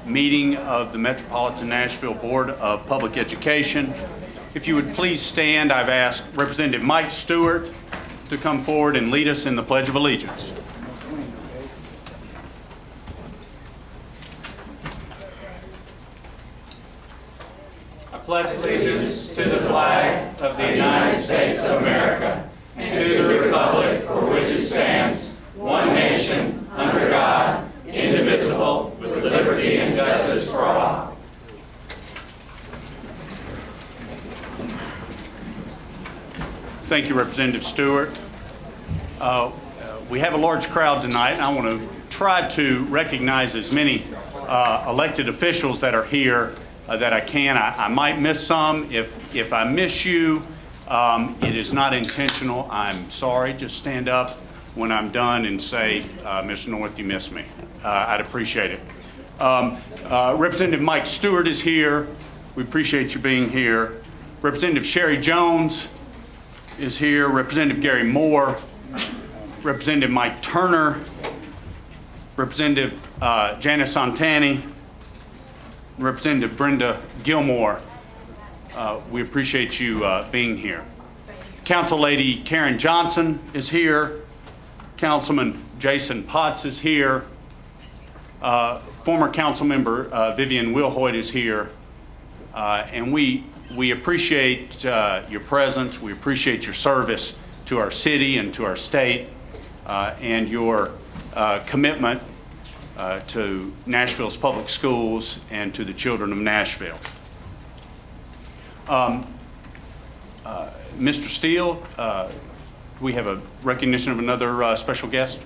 meeting of the Metropolitan Nashville Board of Public Education. If you would please stand, I've asked Representative Mike Stewart to come forward and lead us in the Pledge of Allegiance. I pledge allegiance to the flag of the United States of America and to the republic for which it stands, one nation, under God, indivisible, with liberty and justice for all. Thank you, Representative Stewart. We have a large crowd tonight, and I want to try to recognize as many elected officials that are here that I can. I might miss some. If I miss you, it is not intentional. I'm sorry. Just stand up when I'm done and say, Mr. North, you missed me. I'd appreciate it. Representative Mike Stewart is here. We appreciate you being here. Representative Sherry Jones is here. Representative Gary Moore. Representative Mike Turner. Representative Janice Santani. Representative Brenda Gilmore. We appreciate you being here. Council Lady Karen Johnson is here. Councilman Jason Potts is here. Former council member Vivian Wilhoit is here. And we appreciate your presence. We appreciate your service to our city and to our state and your commitment to Nashville's public schools and to the children of Nashville. Mr. Steele, we have a recognition of another special guest.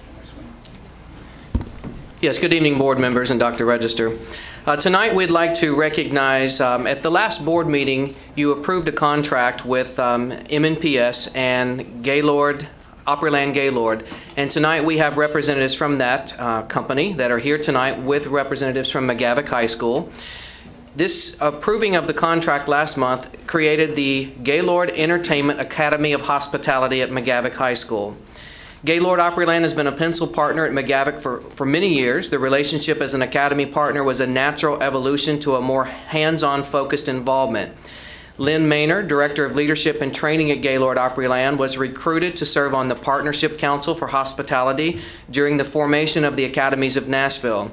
Yes, good evening, board members and Dr. Register. Tonight we'd like to recognize, at the last board meeting, you approved a contract with MNPS and Gaylord, Opryland Gaylord, and tonight we have representatives from that company that are here tonight with representatives from McGavock High School. This approving of the contract last month created the Gaylord Entertainment Academy of Hospitality at McGavock High School. Gaylord Opryland has been a pencil partner at McGavock for many years. The relationship as an academy partner was a natural evolution to a more hands-on focused involvement. Lynn Maynard, Director of Leadership and Training at Gaylord Opryland, was recruited to serve on the Partnership Council for Hospitality during the formation of the Academies of Nashville.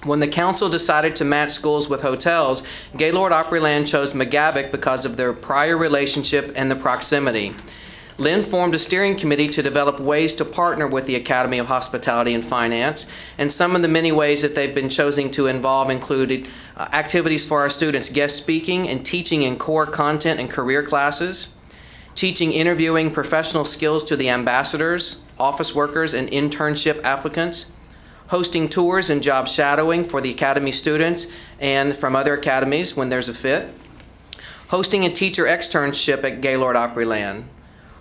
When the council decided to match schools with hotels, Gaylord Opryland chose McGavock because of their prior relationship and the proximity. Lynn formed a steering committee to develop ways to partner with the Academy of Hospitality and Finance, and some of the many ways that they've been choosing to involve included activities for our students, guest speaking and teaching in core content and career classes, teaching interviewing professional skills to the ambassadors, office workers, and internship applicants, hosting tours and job shadowing for the Academy students and from other academies when there's a fit, hosting a teacher externship at Gaylord Opryland,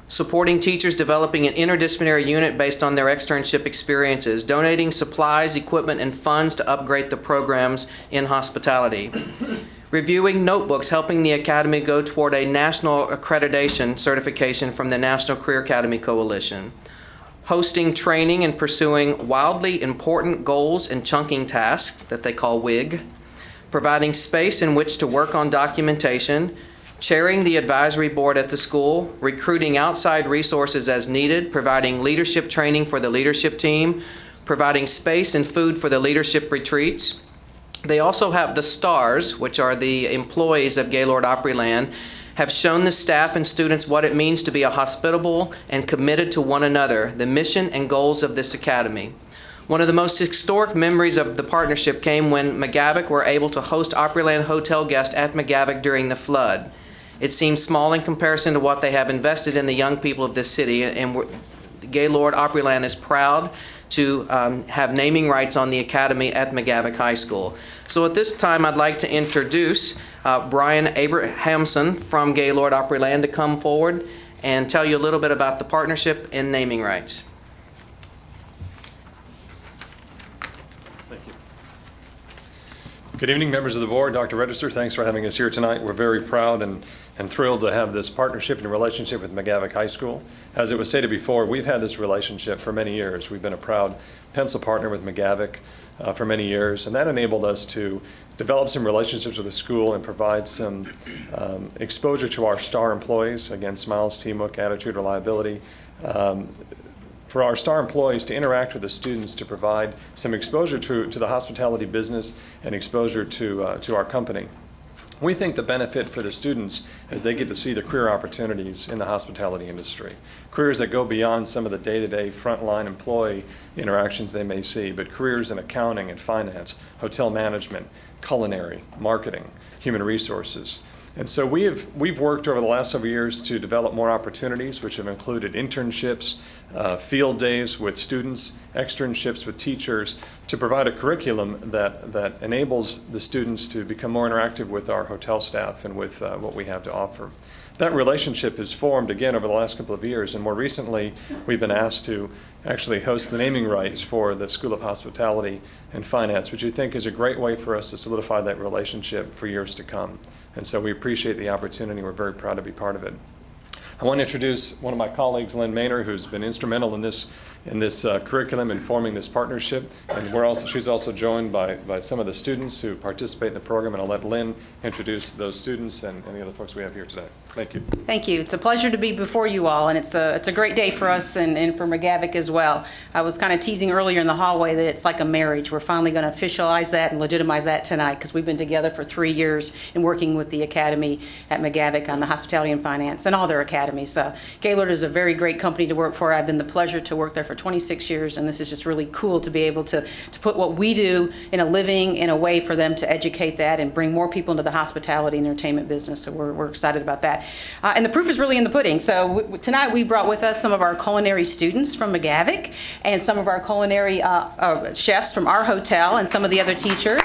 supporting teachers developing an interdisciplinary unit based on their externship experiences, donating supplies, equipment, and funds to upgrade the programs in hospitality, reviewing notebooks, helping the Academy go toward a national accreditation certification from the National Career Academy Coalition, hosting training and pursuing wildly important goals and chunking tasks that they call WIG, providing space in which to work on documentation, chairing the advisory board at the school, recruiting outside resources as needed, providing leadership training for the leadership team, providing space and food for the leadership retreats. They also have the STARS, which are the employees of Gaylord Opryland, have shown the staff and students what it means to be a hospitable and committed to one another, the mission and goals of this academy. One of the most historic memories of the partnership came when McGavock were able to host Opryland hotel guests at McGavock during the flood. It seems small in comparison to what they have invested in the young people of this city, and Gaylord Opryland is proud to have naming rights on the academy at McGavock High School. So at this time, I'd like to introduce Brian Abrahamson from Gaylord Opryland to come forward and tell you a little bit about the partnership and naming rights. Thank you. Good evening, members of the board. Dr. Register, thanks for having us here tonight. We're very proud and thrilled to have this partnership and relationship with McGavock High School. As it was stated before, we've had this relationship for many years. We've been a proud pencil partner with McGavock for many years, and that enabled us to develop some relationships with the school and provide some exposure to our star employees, again, smiles, teamwork, attitude, reliability, for our star employees to interact with the students, to provide some exposure to the hospitality business and exposure to our company. We think the benefit for the students is they get to see the career opportunities in the hospitality industry, careers that go beyond some of the day-to-day frontline employee interactions they may see, but careers in accounting and finance, hotel management, culinary, marketing, human resources. And so we've worked over the last several years to develop more opportunities, which have included internships, field days with students, externships with teachers, to provide a curriculum that enables the students to become more interactive with our hotel staff and with what we have to offer. That relationship has formed again over the last couple of years, and more recently we've been asked to actually host the naming rights for the School of Hospitality and Finance, which we think is a great way for us to solidify that relationship for years to come. And so we appreciate the opportunity. We're very proud to be part of it. I want to introduce one of my colleagues, Lynn Maynor, who's been instrumental in this curriculum and forming this partnership. And she's also joined by some of the students who participate in the program. And I'll let Lynn introduce those students and the other folks we have here today. Thank you. Thank you. It's a pleasure to be before you all, and it's a great day for us and for McGavock as well. I was kind of teasing earlier in the hallway that it's like a marriage. We're finally going to officialize that and legitimize that tonight, because we've been together for 3 years and working with the Academy at McGavock on the hospitality and finance and all their academies. Gaylord is a very great company to work for. I've been the pleasure to work there for 26 years, and this is just really cool to be able to put what we do in a living, in a way for them to educate that and bring more people into the hospitality and entertainment business. So we're excited about that. And the proof is really in the pudding. So tonight we brought with us some of our culinary students from McGavock and some of our culinary chefs from our hotel and some of the other teachers.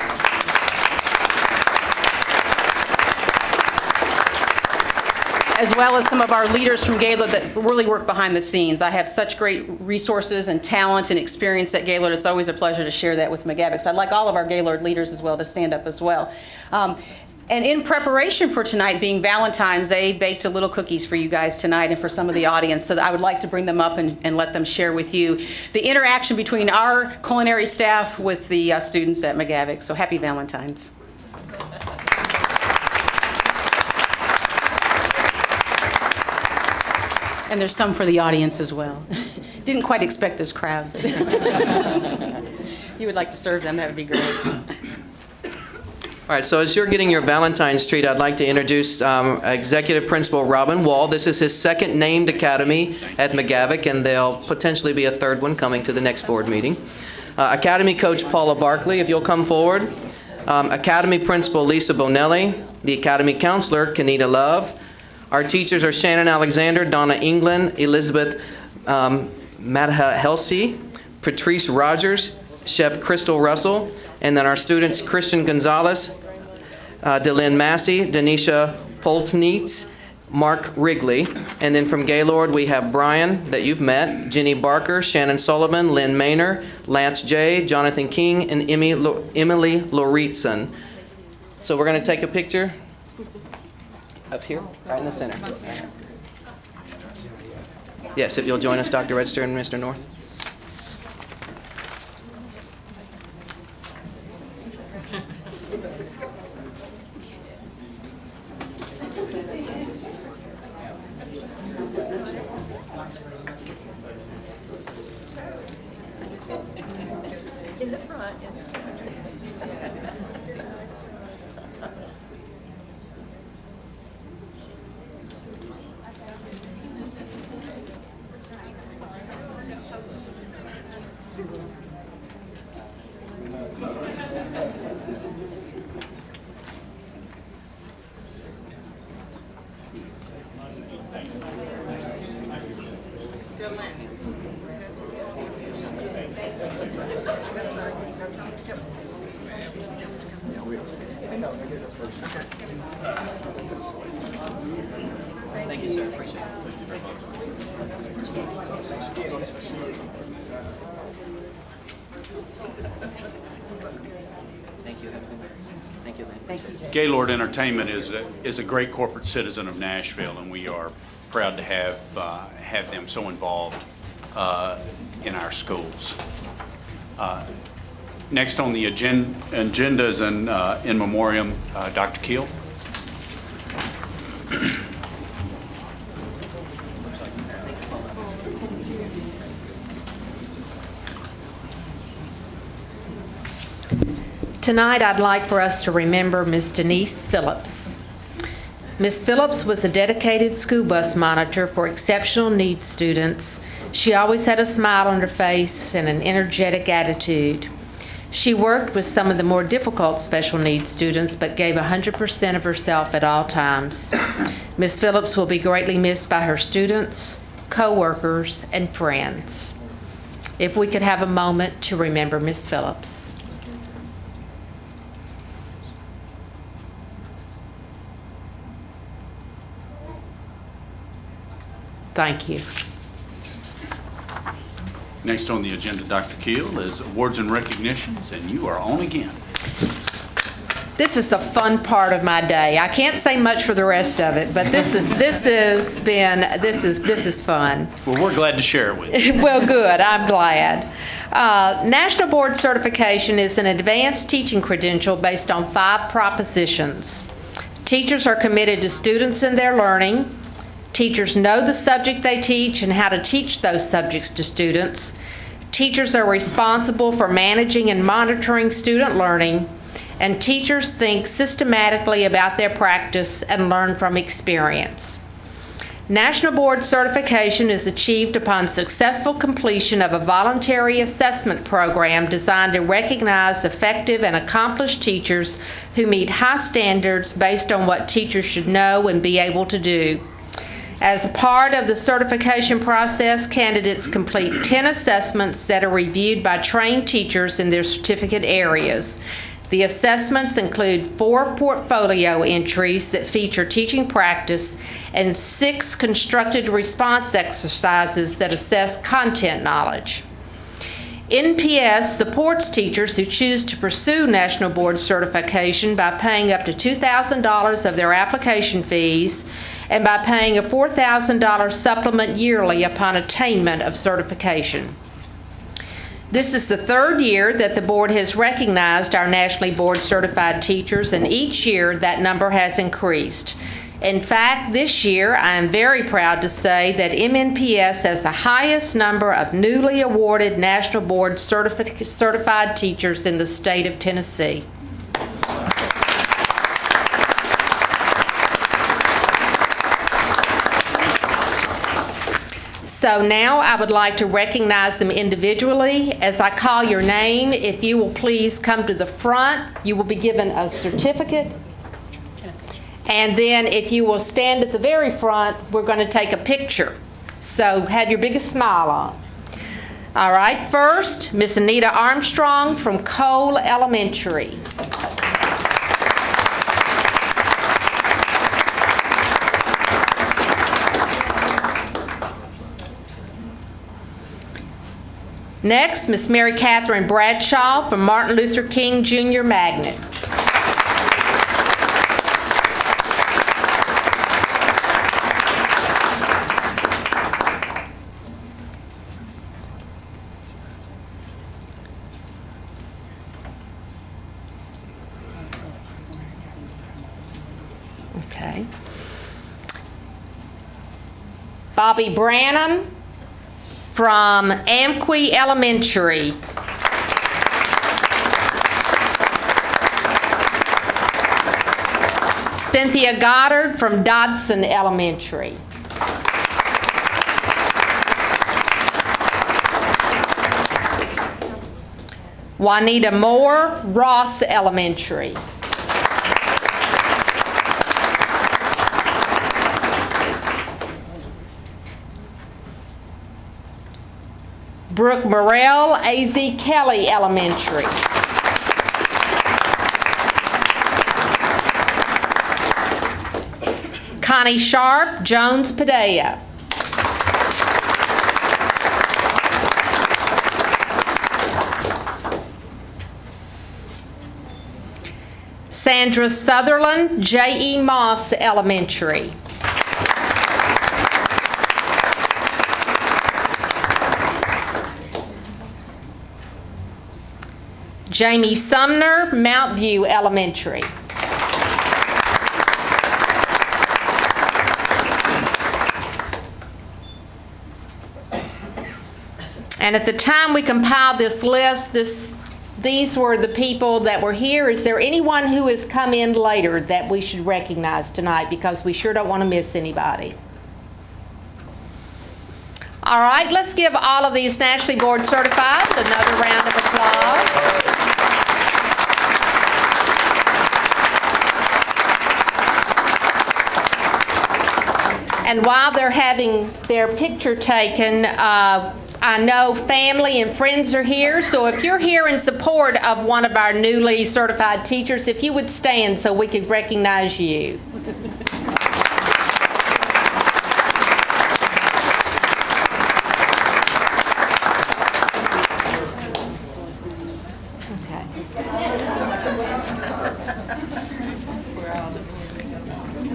As well as some of our leaders from Gaylord that really work behind the scenes. I have such great resources and talent and experience at Gaylord. It's always a pleasure to share that with McGavock. So I'd like all of our Gaylord leaders as well to stand up as well. And in preparation for tonight being Valentine's, they baked a little cookies for you guys tonight and for some of the audience. So I would like to bring them up and let them share with you the interaction between our culinary staff with the students at McGavock. So happy Valentine's. And there's some for the audience as well. Didn't quite expect this crowd. You would like to serve them, that would be great. All right, so as you're getting your Valentine's treat, I'd like to introduce Executive Principal Robin Wall. This is his second named academy at McGavock, and there'll potentially be a third one coming to the next board meeting. Academy Coach Paula Barkley, if you'll come forward. Academy Principal Lisa Bonelli. The Academy Counselor, Kenita Love. Our teachers are Shannon Alexander, Donna England, Elizabeth Madha-Helsey, Patrice Rogers, Chef Crystal Russell, and then our students Christian Gonzalez, Delynn Massey, Denisha Poltnitz, Mark Wrigley. And then from Gaylord, we have Brian, that you've met, Jenny Barker, Shannon Sullivan, Lynn Maynor, Lance J., Jonathan King, and Emily Lauritsen. So we're going to take a picture up here, right in the center. Yes, if you'll join us, Dr. Register and Mr. North. In the front. Thank you, sir. Appreciate it. Thank you. Have a good night. Gaylord Entertainment is a great corporate citizen of Nashville, and we are proud to have them so involved in our schools. Next on the agenda is an in memoriam, Dr. Keel. Tonight, I'd like for us to remember Ms. Denise Phillips. Ms. Phillips was a dedicated school bus monitor for exceptional needs students. She always had a smile on her face and an energetic attitude. She worked with some of the more difficult special needs students, but gave 100% of herself at all times. Ms. Phillips will be greatly missed by her students, co-workers, and friends. If we could have a moment to remember Ms. Phillips. Thank you. Next on the agenda, Dr. Keel, is awards and recognitions, and you are on again. This is a fun part of my day. I can't say much for the rest of it, but this is fun. Well, we're glad to share it with you. Well, good. I'm glad. National Board Certification is an advanced teaching credential based on 5 propositions. Teachers are committed to students and their learning. Teachers know the subject they teach and how to teach those subjects to students. Teachers are responsible for managing and monitoring student learning. And teachers think systematically about their practice and learn from experience. National Board Certification is achieved upon successful completion of a voluntary assessment program designed to recognize effective and accomplished teachers who meet high standards based on what teachers should know and be able to do. As a part of the certification process, candidates complete 10 assessments that are reviewed by trained teachers in their certificate areas. The assessments include 4 portfolio entries that feature teaching practice and 6 constructed response exercises that assess content knowledge. NPS supports teachers who choose to pursue National Board Certification by paying up to $2,000 of their application fees and by paying a $4,000 supplement yearly upon attainment of certification. This is the 3rd year that the board has recognized our nationally board certified teachers, and each year that number has increased. In fact, this year I am very proud to say that MNPS has the highest number of newly awarded National Board certified teachers in the state of Tennessee. So now I would like to recognize them individually. As I call your name, if you will please come to the front, you will be given a certificate. And then if you will stand at the very front, we're going to take a picture. So have your biggest smile on. All right, first, Miss Anita Armstrong from Cole Elementary. Next, Miss Mary Catherine Bradshaw from Martin Luther King Jr. Magnet. Okay. Bobby Branham from Amqui Elementary. Cynthia Goddard from Dodson Elementary. Juanita Moore, Ross Elementary. Brooke Morrell, A.Z. Kelly Elementary. Connie Sharp, Jones Padilla. Sandra Sutherland, J.E. Moss Elementary. Jamie Sumner, Mount View Elementary. And at the time we compiled this list, these were the people that were here. Is there anyone who has come in later that we should recognize tonight? Because we sure don't want to miss anybody. All right, let's give all of these nationally board certified another round of applause. And while they're having their picture taken, I know family and friends are here, so if you're here in support of one of our newly certified teachers, if you would stand so we could recognize you.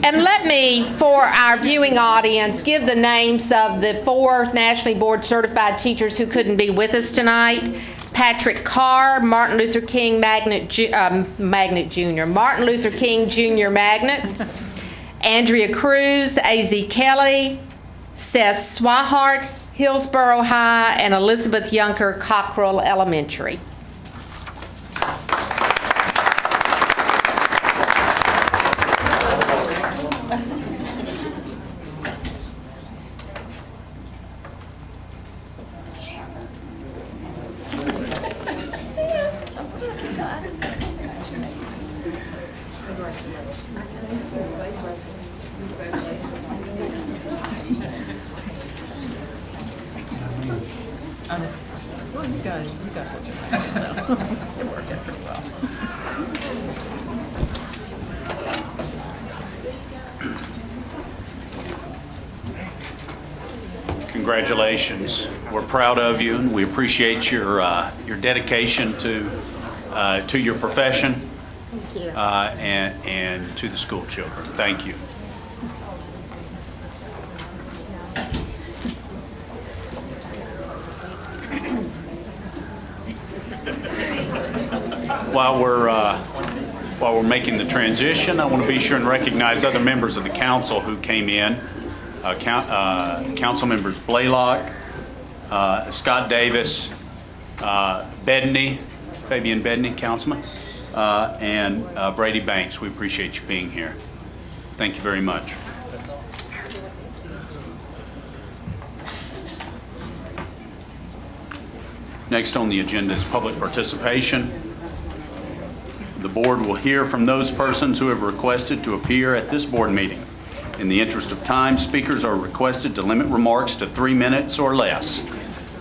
And let me, for our viewing audience, give the names of the 4 nationally board certified teachers who couldn't be with us tonight. Patrick Carr, Martin Luther King Magnet Jr., Martin Luther King Jr. Magnet, Andrea Cruz, A.Z. Kelly, Seth Swihart, Hillsborough High, and Elizabeth Yunker, Cockrell Elementary. Congratulations. We're proud of you, and we appreciate your dedication to your profession. Thank you. And to the school children. Thank you. While we're making the transition, I want to be sure and recognize other members of the council who came in. Council members Blaylock, Scott Davis, Bedney, Fabian Bedney, Councilman, and Brady Banks. We appreciate you being here. Thank you very much. Next on the agenda is public participation. The board will hear from those persons who have requested to appear at this board meeting. In the interest of time, speakers are requested to limit remarks to 3 minutes or less.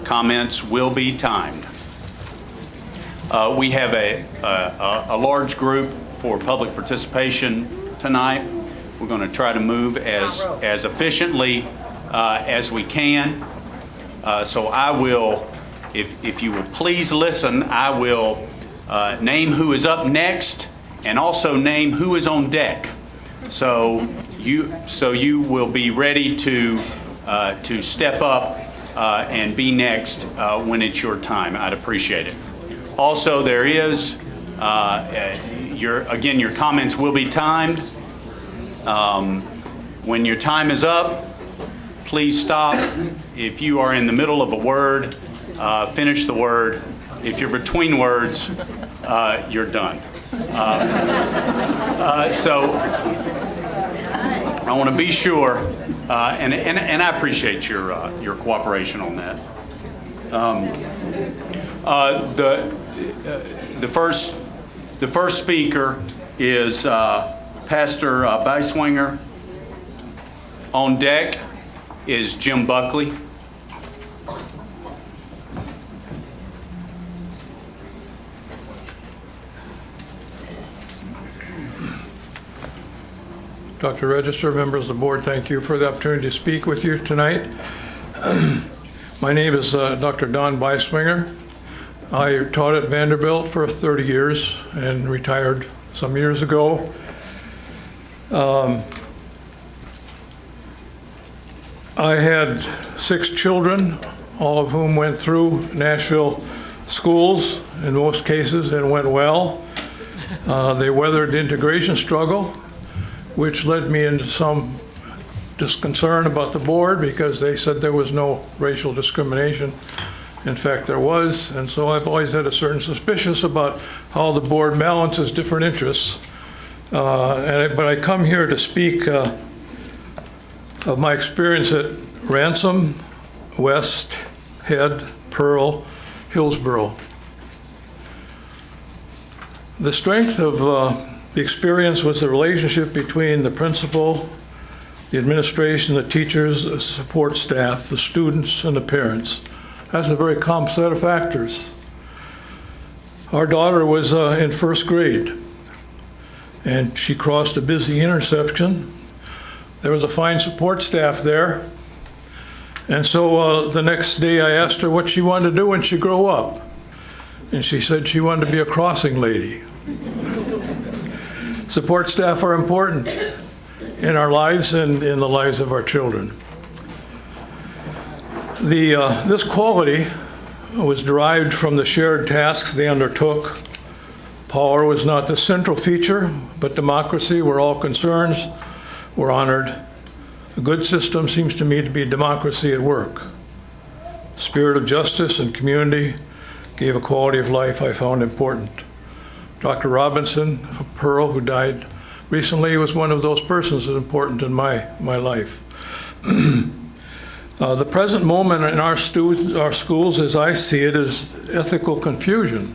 Comments will be timed. We have a large group for public participation tonight. We're going to try to move as efficiently as we can. So I will, if you will please listen, I will name who is up next and also name who is on deck. So you will be ready to step up and be next when it's your time. I'd appreciate it. Also, there is your comments will be timed. When your time is up, please stop. If you are in the middle of a word, finish the word. If you're between words, you're done. So I want to be sure, and I appreciate your cooperation on that. The first speaker is Pastor Beiswinger. On deck is Jim Buckley. Dr. Register, members of the board, thank you for the opportunity to speak with you tonight. My name is Dr. Don Beiswinger. I taught at Vanderbilt for 30 years and retired some years ago. I had 6 children, all of whom went through Nashville schools in most cases and went well. They weathered the integration struggle, which led me into some disconcern about the board because they said there was no racial discrimination. In fact, there was, and so I've always had a certain suspicion about how the board balances different interests. But I come here to speak of my experience at Ransom, West, Head, Pearl, Hillsborough. The strength of the experience was the relationship between the principal, the administration, the teachers, the support staff, the students, and the parents. That's a very complex set of factors. Our daughter was in first grade, and she crossed a busy intersection. There was a fine support staff there. And so the next day I asked her what she wanted to do when she grew up. And she said she wanted to be a crossing lady. Support staff are important in our lives and in the lives of our children. This quality was derived from the shared tasks they undertook. Power was not the central feature, but democracy, where all concerns were honored. A good system seems to me to be democracy at work. Spirit of justice and community gave a quality of life I found important. Dr. Robinson of Pearl, who died recently, was one of those persons that are important in my life. The present moment in our schools, as I see it, is ethical confusion.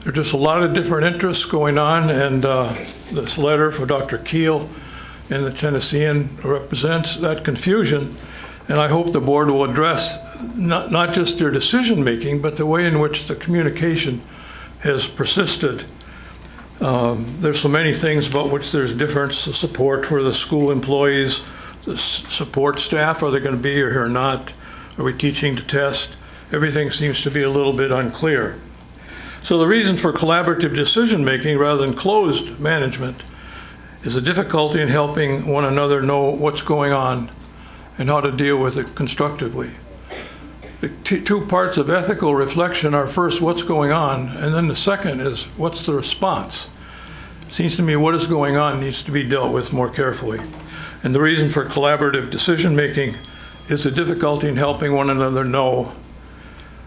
There are just a lot of different interests going on, and this letter for Dr. Keel and the Tennessean represents that confusion, and I hope the board will address not just their decision-making, but the way in which the communication has persisted. There's so many things about which there's difference. The support for the school employees, the support staff, are they going to be here or not? Are we teaching to test? Everything seems to be a little bit unclear. So the reason for collaborative decision-making rather than closed management is a difficulty in helping one another know what's going on and how to deal with it constructively. The two parts of ethical reflection are first, what's going on, and then the second is, what's the response? It seems to me what is going on needs to be dealt with more carefully. And the reason for collaborative decision-making is the difficulty in helping one another know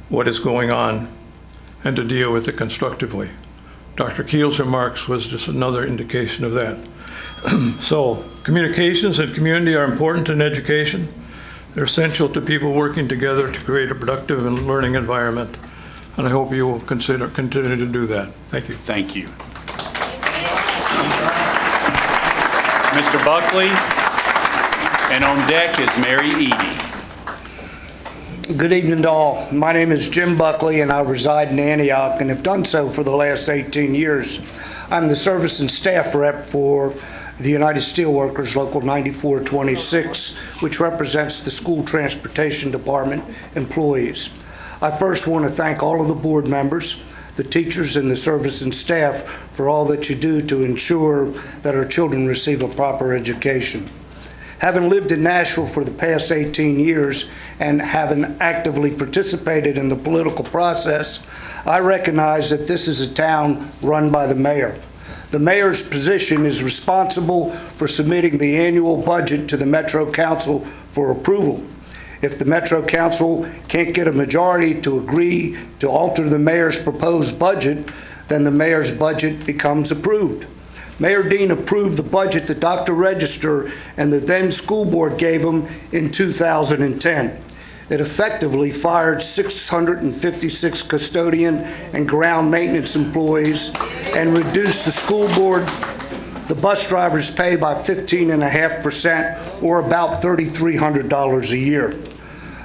what is going on and to deal with it constructively. Dr. Keel's remarks was just another indication of that. So, communications and community are important in education. They're essential to people working together to create a productive and learning environment. And I hope you will continue to do that. Thank you. Thank you. Mr. Buckley, and on deck is Mary Edie. Good evening to all. My name is Jim Buckley, and I reside in Antioch and have done so for the last 18 years. I'm the service and staff rep for the United Steelworkers Local 9426, which represents the School Transportation Department employees. I first want to thank all of the board members, the teachers, and the service and staff for all that you do to ensure that our children receive a proper education. Having lived in Nashville for the past 18 years and having actively participated in the political process, I recognize that this is a town run by the mayor. The mayor's position is responsible for submitting the annual budget to the Metro Council for approval. If the Metro Council can't get a majority to agree to alter the mayor's proposed budget, then the mayor's budget becomes approved. Mayor Dean approved the budget that Dr. Register and the then school board gave him in 2010. It effectively fired 656 custodian and ground maintenance employees and reduced the school board, the bus driver's pay by 15.5%, or about $3,300 a year.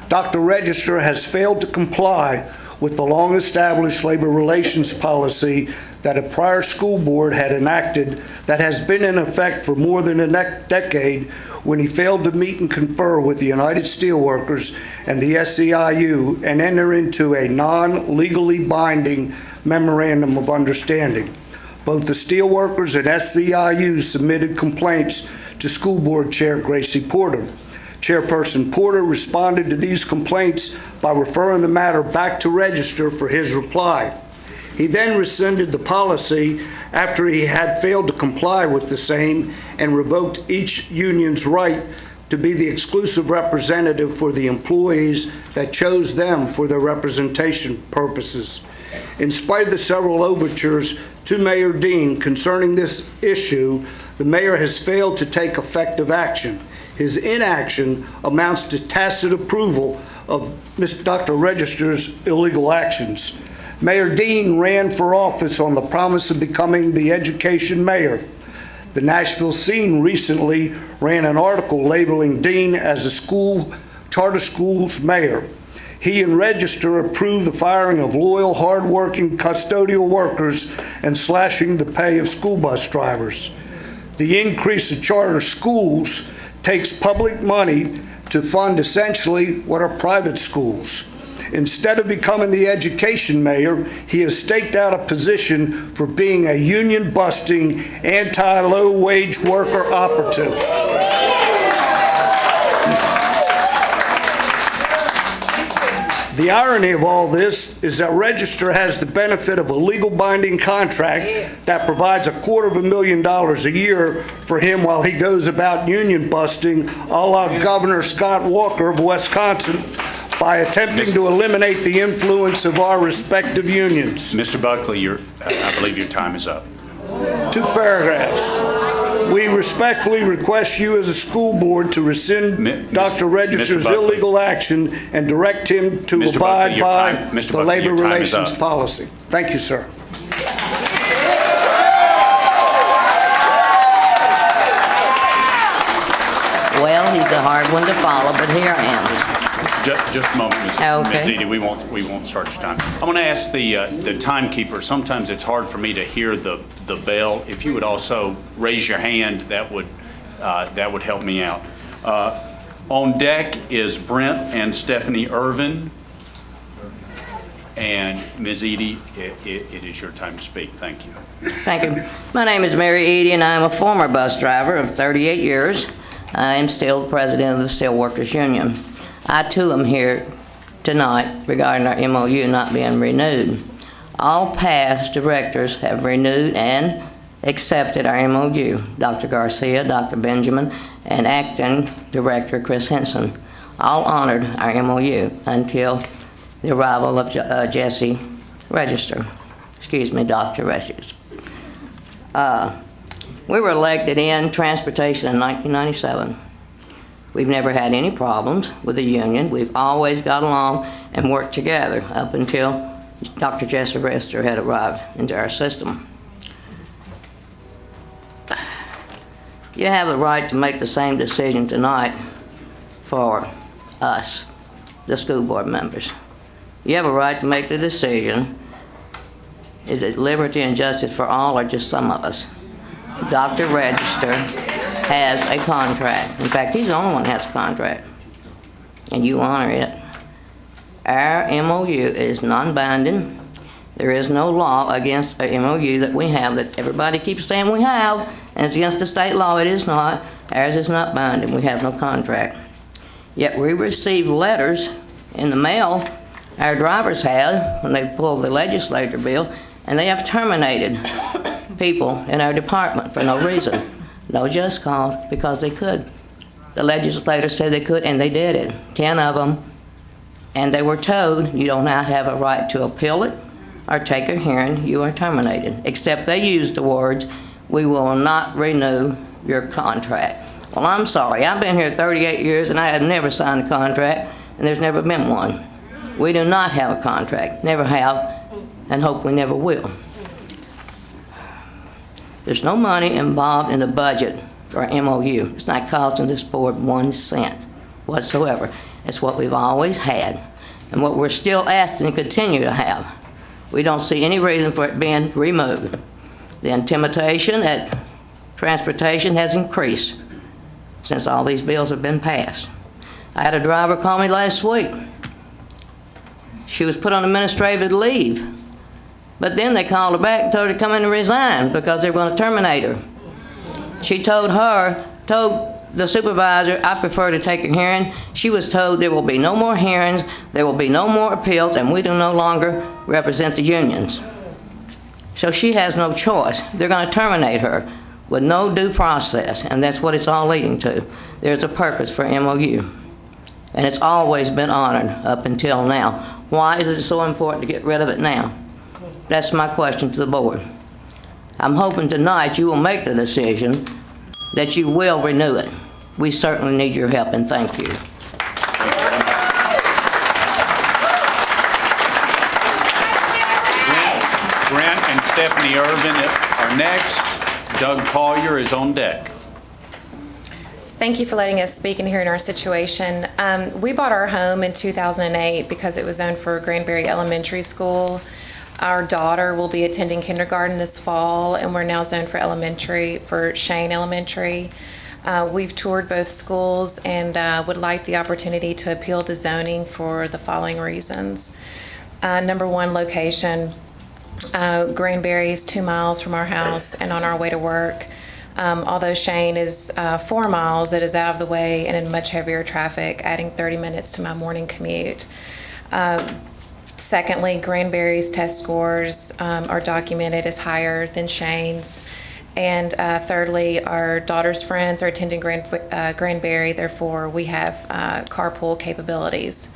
Dr. Register has failed to comply with the long-established labor relations policy that a prior school board had enacted that has been in effect for more than a decade, when he failed to meet and confer with the United Steelworkers and the SEIU and enter into a non-legally binding memorandum of understanding. Both the steelworkers and SEIU submitted complaints to School Board Chair Gracie Porter. Chairperson Porter responded to these complaints by referring the matter back to Register for his reply. He then rescinded the policy after he had failed to comply with the same and revoked each union's right to be the exclusive representative for the employees that chose them for their representation purposes. In spite of the several overtures to Mayor Dean concerning this issue, the mayor has failed to take effective action. His inaction amounts to tacit approval of Dr. Register's illegal actions. Mayor Dean ran for office on the promise of becoming the education mayor. The Nashville Scene recently ran an article labeling Dean as a charter school's mayor. He and Register approved the firing of loyal, hardworking custodial workers and slashing the pay of school bus drivers. The increase of charter schools takes public money to fund essentially what are private schools. Instead of becoming the education mayor, he has staked out a position for being a union-busting, anti-low-wage worker operative. The irony of all this is that Register has the benefit of a legal binding contract that provides $250,000 a year for him while he goes about union busting, a la Governor Scott Walker of Wisconsin, by attempting to eliminate the influence of our respective unions. Mr. Buckley, I believe your time is up. 2 paragraphs. We respectfully request you as a school board to rescind Dr. Register's illegal action and direct him to abide by the labor relations policy. Thank you, sir. Well, he's a hard one to follow, but here I am. Just a moment, Ms. Okay. Edie. We won't start your time. I want to ask the timekeeper. Sometimes it's hard for me to hear the bell. If you would also raise your hand, that would help me out. On deck is Brent and Stephanie Irvin. And Ms. Edie, it is your time to speak. Thank you. Thank you. My name is Mary Edie, and I'm a former bus driver of 38 years. I am still president of the Steelworkers Union. I, too, am here tonight regarding our MOU not being renewed. All past directors have renewed and accepted our MOU. Dr. Garcia, Dr. Benjamin, and acting director Chris Henson all honored our MOU until the arrival of Jesse Register. Excuse me, Dr. Register. We were elected in transportation in 1997. We've never had any problems with the union. We've always got along and worked together up until Dr. Jesse Register had arrived into our system. You have the right to make the same decision tonight for us, the school board members. You have a right to make the decision, is it liberty and justice for all or just some of us? Dr. Register has a contract. In fact, he's the only one that has a contract, and you honor it. Our MOU is non-binding. There is no law against a MOU that we have that everybody keeps saying we have, and it's against the state law. It is not. Ours is not binding. We have no contract. Yet we receive letters in the mail our drivers had when they pulled the legislature bill, and they have terminated people in our department for no reason. No just cause, because they could. The legislator said they could, and they did it. 10 of them. And they were told, you do not have a right to appeal it or take a hearing. You are terminated. Except they used the words, we will not renew your contract. Well, I'm sorry. I've been here 38 years, and I have never signed a contract, and there's never been one. We do not have a contract. Never have, and hope we never will. There's no money involved in the budget for our MOU. It's not costing this board 1 cent whatsoever. It's what we've always had and what we're still asking to continue to have. We don't see any reason for it being removed. The intimidation at transportation has increased since all these bills have been passed. I had a driver call me last week. She was put on administrative leave But then they called her back and told her to come in and resign because they were going to terminate her. She told the supervisor, I prefer to take a hearing. She was told there will be no more hearings, there will be no more appeals, and we do no longer represent the unions. So she has no choice. They're going to terminate her with no due process, and that's what it's all leading to. There's a purpose for MOU, and it's always been honored up until now. Why is it so important to get rid of it now? That's my question to the board. I'm hoping tonight you will make the decision that you will renew it. We certainly need your help, and thank you. Brent and Stephanie Irvin are next. Doug Collier is on deck. Thank you for letting us speak and hearing our situation. We bought our home in 2008 because it was zoned for Granbury Elementary School. Our daughter will be attending kindergarten this fall, and we're now zoned for elementary, for Shane Elementary. We've toured both schools and would like the opportunity to appeal the zoning for the following reasons. Number one, location. Granbury is 2 miles from our house and on our way to work. Although Shane is 4 miles, it is out of the way and in much heavier traffic, adding 30 minutes to my morning commute. Secondly, Granbury's test scores are documented as higher than Shane's. And thirdly, our daughter's friends are attending Granbury, therefore we have carpool capabilities.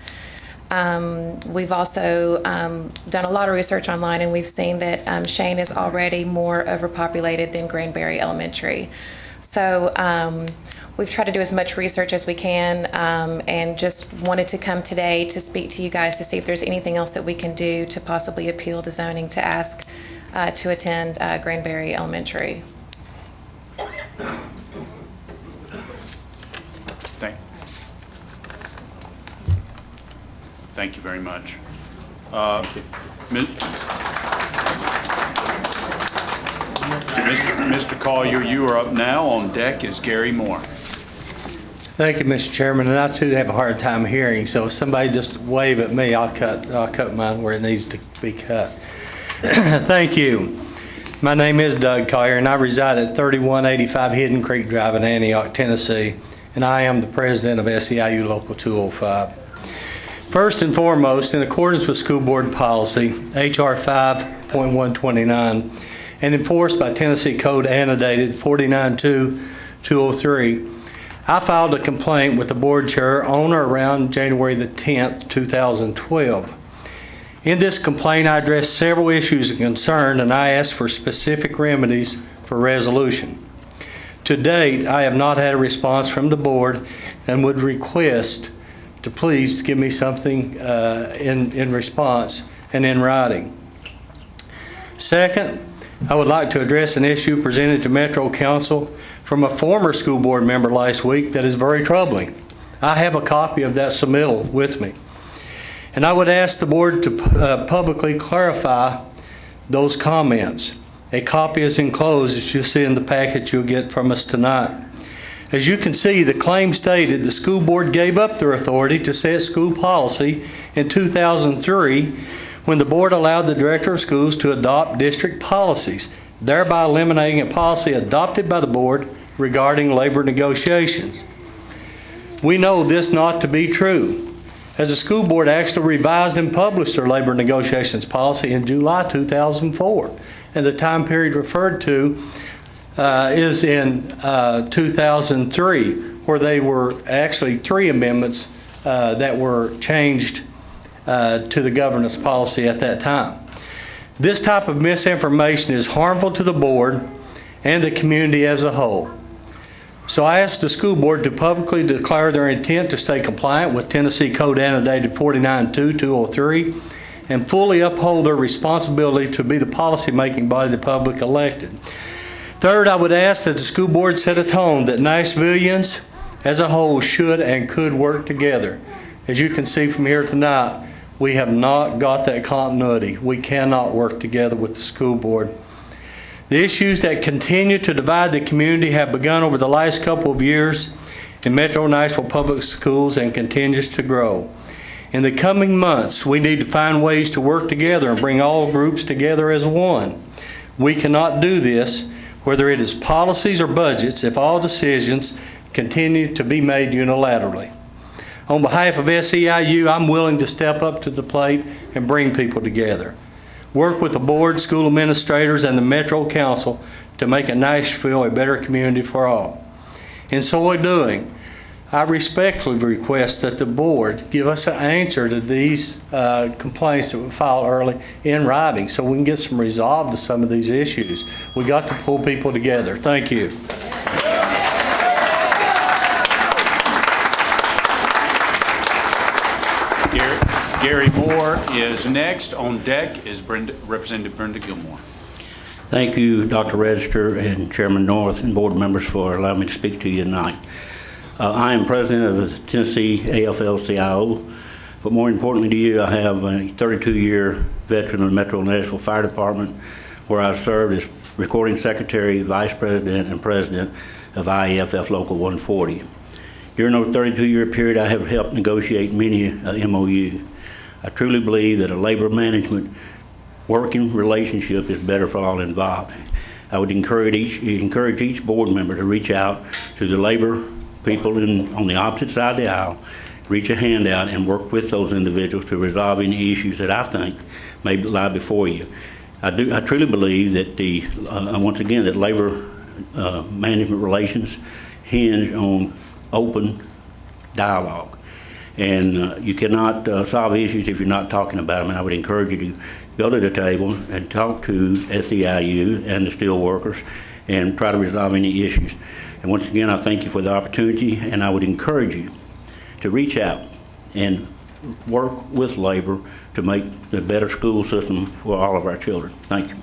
We've also done a lot of research online, and we've seen that Shane is already more overpopulated than Granbury Elementary. So we've tried to do as much research as we can, and just wanted to come today to speak to you guys to see if there's anything else that we can do to possibly appeal the zoning to ask to attend Granbury Elementary. Thank you very much. Mr. Collier, you are up now. On deck is Gary Moore. Thank you, Mr. Chairman, and I too have a hard time hearing, so if somebody just wave at me, I'll cut mine where it needs to be cut. Thank you. My name is Doug Collier, and I reside at 3185 Hidden Creek Drive in Antioch, Tennessee, and I am the president of SEIU Local 205. First and foremost, in accordance with school board policy, HR 5.129, and enforced by Tennessee Code annotated 49-203, I filed a complaint with the board chair on or around January the 10th, 2012. In this complaint, I addressed several issues of concern, and I asked for specific remedies for resolution. To date, I have not had a response from the board and would request to please give me something in response and in writing. Second, I would like to address an issue presented to Metro Council from a former school board member last week that is very troubling. I have a copy of that submittal with me. And I would ask the board to publicly clarify those comments. A copy is enclosed, as you'll see in the packet you'll get from us tonight. As you can see, the claim stated the school board gave up their authority to set school policy in 2003 when the board allowed the director of schools to adopt district policies, thereby eliminating a policy adopted by the board regarding labor negotiations. We know this not to be true, as the school board actually revised and published their labor negotiations policy in July 2004, and the time period referred to is in 2003, where they were actually 3 amendments that were changed to the governance policy at that time. This type of misinformation is harmful to the board and the community as a whole. So I asked the school board to publicly declare their intent to stay compliant with Tennessee Code annotated 49-203 and fully uphold their responsibility to be the policy-making body the public elected. Third, I would ask that the school board set a tone that Nashvillians as a whole should and could work together. As you can see from here tonight, we have not got that continuity. We cannot work together with the school board. The issues that continue to divide the community have begun over the last couple of years in Metro Nashville Public Schools and continues to grow. In the coming months, we need to find ways to work together and bring all groups together as one. We cannot do this, whether it is policies or budgets, if all decisions continue to be made unilaterally. On behalf of SEIU, I'm willing to step up to the plate and bring people together. Work with the board, school administrators, and the Metro Council to make Nashville a better community for all. In so doing, I respectfully request that the board give us an answer to these complaints that were filed early in writing so we can get some resolve to some of these issues. We got to pull people together. Thank you. Gary Moore is next. On deck is Representative Brenda Gilmore. Thank you, Dr. Register and Chairman North and board members for allowing me to speak to you tonight. I am president of the Tennessee AFL-CIO, but more importantly to you, I have a 32-year veteran of the Metro Nashville Fire Department, where I've served as recording secretary, vice president, and president of IAFF Local 140. During a 32-year period, I have helped negotiate many MOU. I truly believe that a labor management working relationship is better for all involved. I would encourage each board member to reach out to the labor people on the opposite side of the aisle, reach a hand out and work with those individuals to resolve any issues that I think may lie before you. I truly believe that once again, that labor management relations hinge on open dialogue. And you cannot solve issues if you're not talking about them. And I would encourage you to go to the table and talk to SEIU and the steel workers and try to resolve any issues. And once again, I thank you for the opportunity, and I would encourage you to reach out and work with labor to make a better school system for all of our children. Thank you.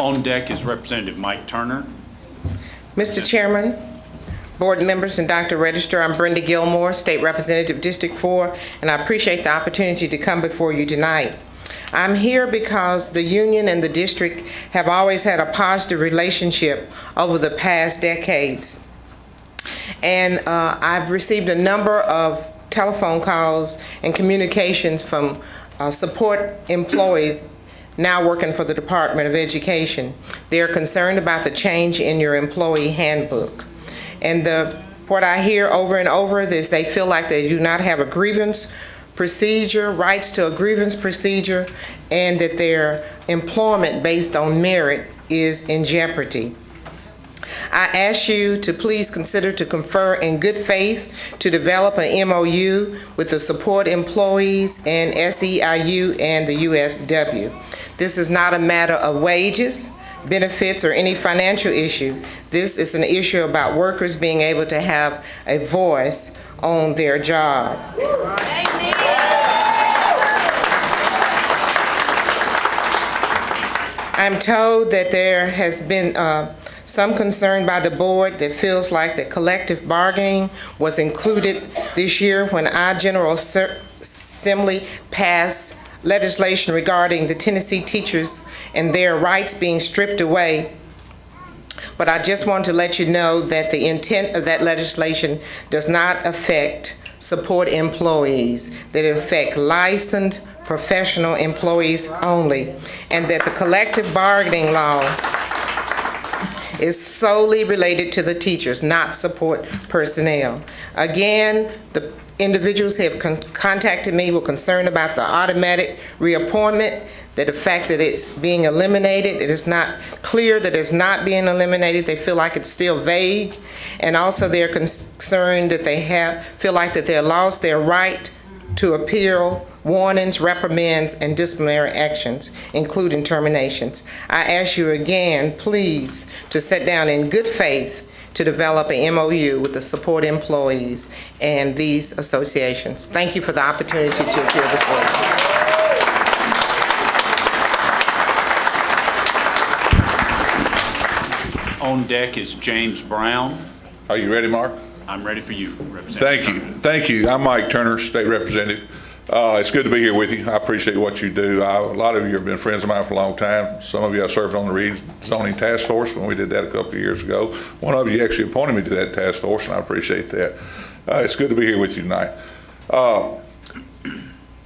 On deck is Representative Mike Turner. Mr. Chairman, board members, and Dr. Register, I'm Brenda Gilmore, State Representative, District 4, and I appreciate the opportunity to come before you tonight. I'm here because the union and the district have always had a positive relationship over the past decades. And I've received a number of telephone calls and communications from support employees now working for the Department of Education. They're concerned about the change in your employee handbook. And what I hear over and over is they feel like they do not have a grievance procedure, rights to a grievance procedure, and that their employment based on merit is in jeopardy. I ask you to please consider to confer in good faith to develop an MOU with the support employees and SEIU and the USW. This is not a matter of wages, benefits, or any financial issue. This is an issue about workers being able to have a voice on their job. I'm told that there has been some concern by the board that feels like the collective bargaining was included this year when our General Assembly passed legislation regarding the Tennessee teachers and their rights being stripped away. But I just want to let you know that the intent of that legislation does not affect support employees, that it affects licensed professional employees only, and that the collective bargaining law is solely related to the teachers, not support personnel. Again, the individuals who have contacted me were concerned about the automatic reappointment, that the fact that it's being eliminated, it is not clear that it's not being eliminated. They feel like it's still vague. And also they're concerned that they feel like that they lost their right to appeal warnings, reprimands, and disciplinary actions, including terminations. I ask you again, please, to sit down in good faith to develop an MOU with the support employees and these associations. Thank you for the opportunity to appear before you. On deck is James Brown. Are you ready, Mark? I'm ready for you, Representative. Thank you. Thank you. I'm Mike Turner, State Representative. It's good to be here with you. I appreciate what you do. A lot of you have been friends of mine for a long time. Some of you I served on the rezoning task force when we did that a couple of years ago. One of you actually appointed me to that task force, and I appreciate that. It's good to be here with you tonight.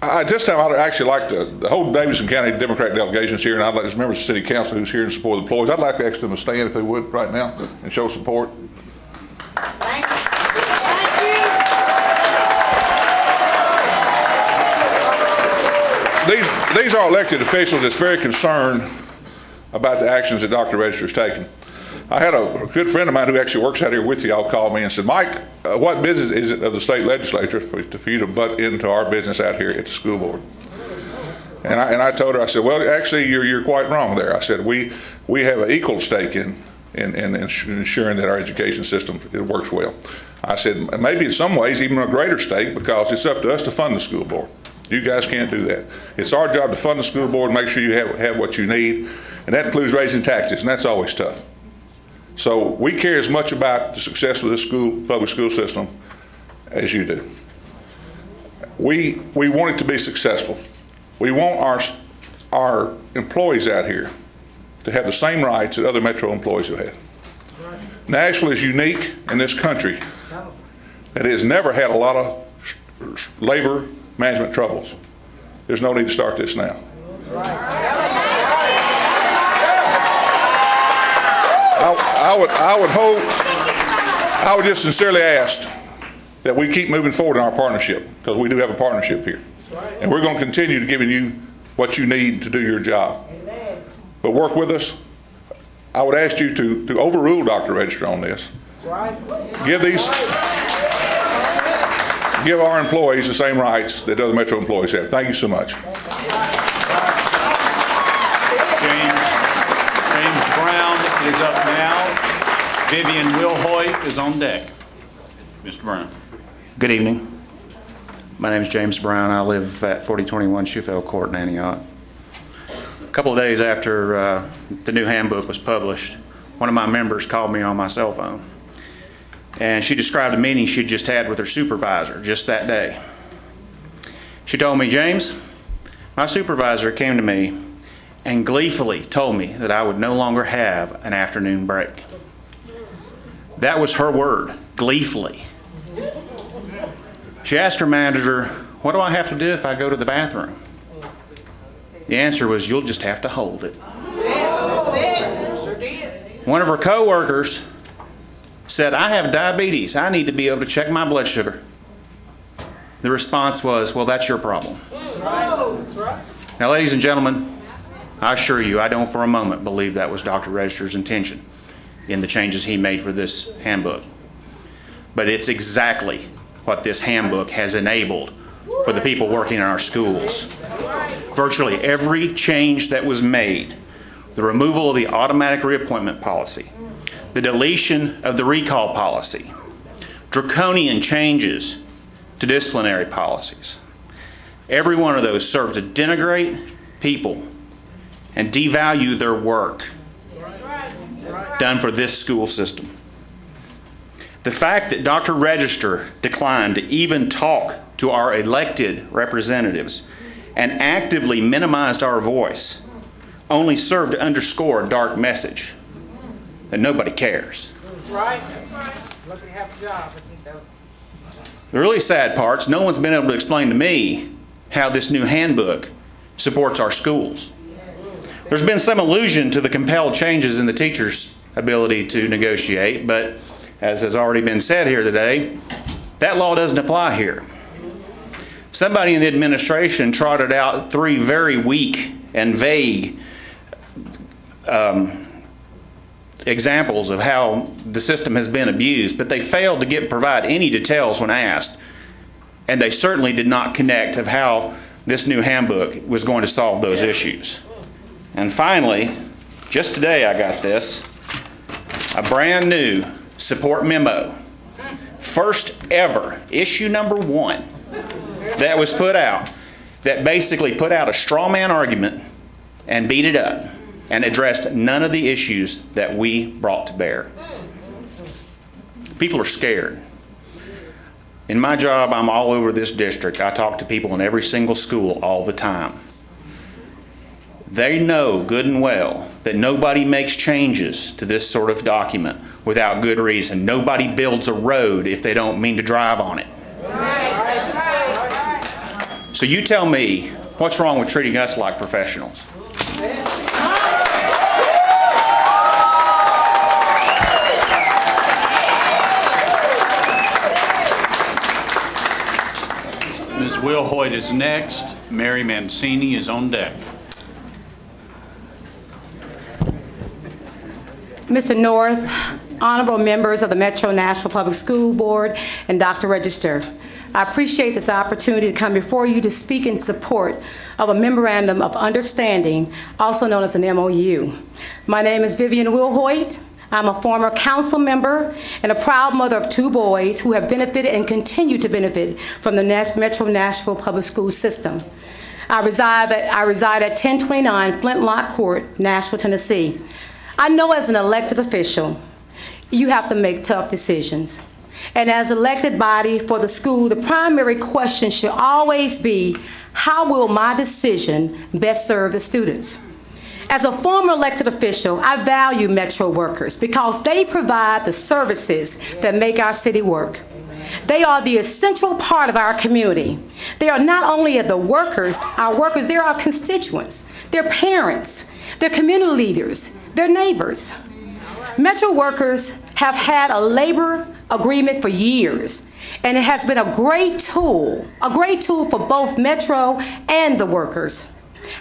At this time, I'd actually like the whole Davidson County Democratic delegation's here, and I'd like, as members of the City Council who's here in support of the employees, I'd like to ask them to stand if they would right now and show support. Thank you. These are elected officials that's very concerned about the actions that Dr. Register is taking. I had a good friend of mine who actually works out here with you all call me and said, Mike, what business is it of the state legislature for you to butt into our business out here at the school board? And I told her, I said, well, actually, you're quite wrong there. I said, we have an equal stake in ensuring that our education system it works well. I said, maybe in some ways even a greater stake, because it's up to us to fund the school board. You guys can't do that. It's our job to fund the school board and make sure you have what you need, and that includes raising taxes, and that's always tough. So we care as much about the success of this public school system as you do. We want it to be successful. We want our employees out here to have the same rights that other Metro employees have had. Nashville is unique in this country that it has never had a lot of labor management troubles. There's no need to start this now. I would just sincerely ask that we keep moving forward in our partnership, because we do have a partnership here. And we're going to continue to giving you what you need to do your job. But work with us. I would ask you to overrule Dr. Register on this. Give our employees the same rights that other Metro employees have. Thank you so much. James Brown is up now. Vivian Wilhoit is on deck. Mr. Brown. Good evening. My name is James Brown. I live at 4021 Shufel Court in Antioch. A couple of days after the new handbook was published, one of my members called me on my cell phone. And she described a meeting she'd just had with her supervisor just that day. She told me, James, my supervisor came to me and gleefully told me that I would no longer have an afternoon break. That was her word, gleefully. She asked her manager, what do I have to do if I go to the bathroom? The answer was, you'll just have to hold it. One of her coworkers said, I have diabetes. I need to be able to check my blood sugar. The response was, well, that's your problem. Now, ladies and gentlemen, I assure you, I don't for a moment believe that was Dr. Register's intention in the changes he made for this handbook. But it's exactly what this handbook has enabled for the people working in our schools. Virtually every change that was made, the removal of the automatic reappointment policy, the deletion of the recall policy, draconian changes to disciplinary policies. Every one of those serve to denigrate people and devalue their work done for this school system. The fact that Dr. Register declined to even talk to our elected representatives and actively minimized our voice only served to underscore a dark message that nobody cares. That's right. That's right. Lucky to have a job. The really sad part's no one's been able to explain to me how this new handbook supports our schools. There's been some allusion to the compelled changes in the teachers' ability to negotiate, but as has already been said here today, that law doesn't apply here. Somebody in the administration trotted out 3 very weak and vague examples of how the system has been abused, but they failed to provide any details when asked, and they certainly did not connect of how this new handbook was going to solve those issues. And finally, just today I got this, a brand new support memo, first ever, issue number 1, that was put out, that basically put out a straw man argument and beat it up and addressed none of the issues that we brought to bear. People are scared. In my job, I'm all over this district. I talk to people in every single school all the time. They know good and well that nobody makes changes to this sort of document without good reason. Nobody builds a road if they don't mean to drive on it. So you tell me, what's wrong with treating us like professionals? Ms. Will Hoyt is next. Mary Mancini is on deck. Mr. North, honorable members of the Metro Nashville Public School Board, and Dr. Register, I appreciate this opportunity to come before you to speak in support of a Memorandum of Understanding, also known as an MOU. My name is Vivian Will Hoyt. I'm a former council member and a proud mother of 2 boys who have benefited and continue to benefit from the Metro Nashville Public School System. I reside at 1029 Flintlock Court, Nashville, Tennessee. I know as an elected official, you have to make tough decisions. And as elected body for the school, the primary question should always be, how will my decision best serve the students? As a former elected official, I value Metro workers because they provide the services that make our city work. They are the essential part of our community. They are not only the workers, they're our constituents, they're parents, they're community leaders, they're neighbors. Metro workers have had a labor agreement for years, and it has been a great tool for both Metro and the workers.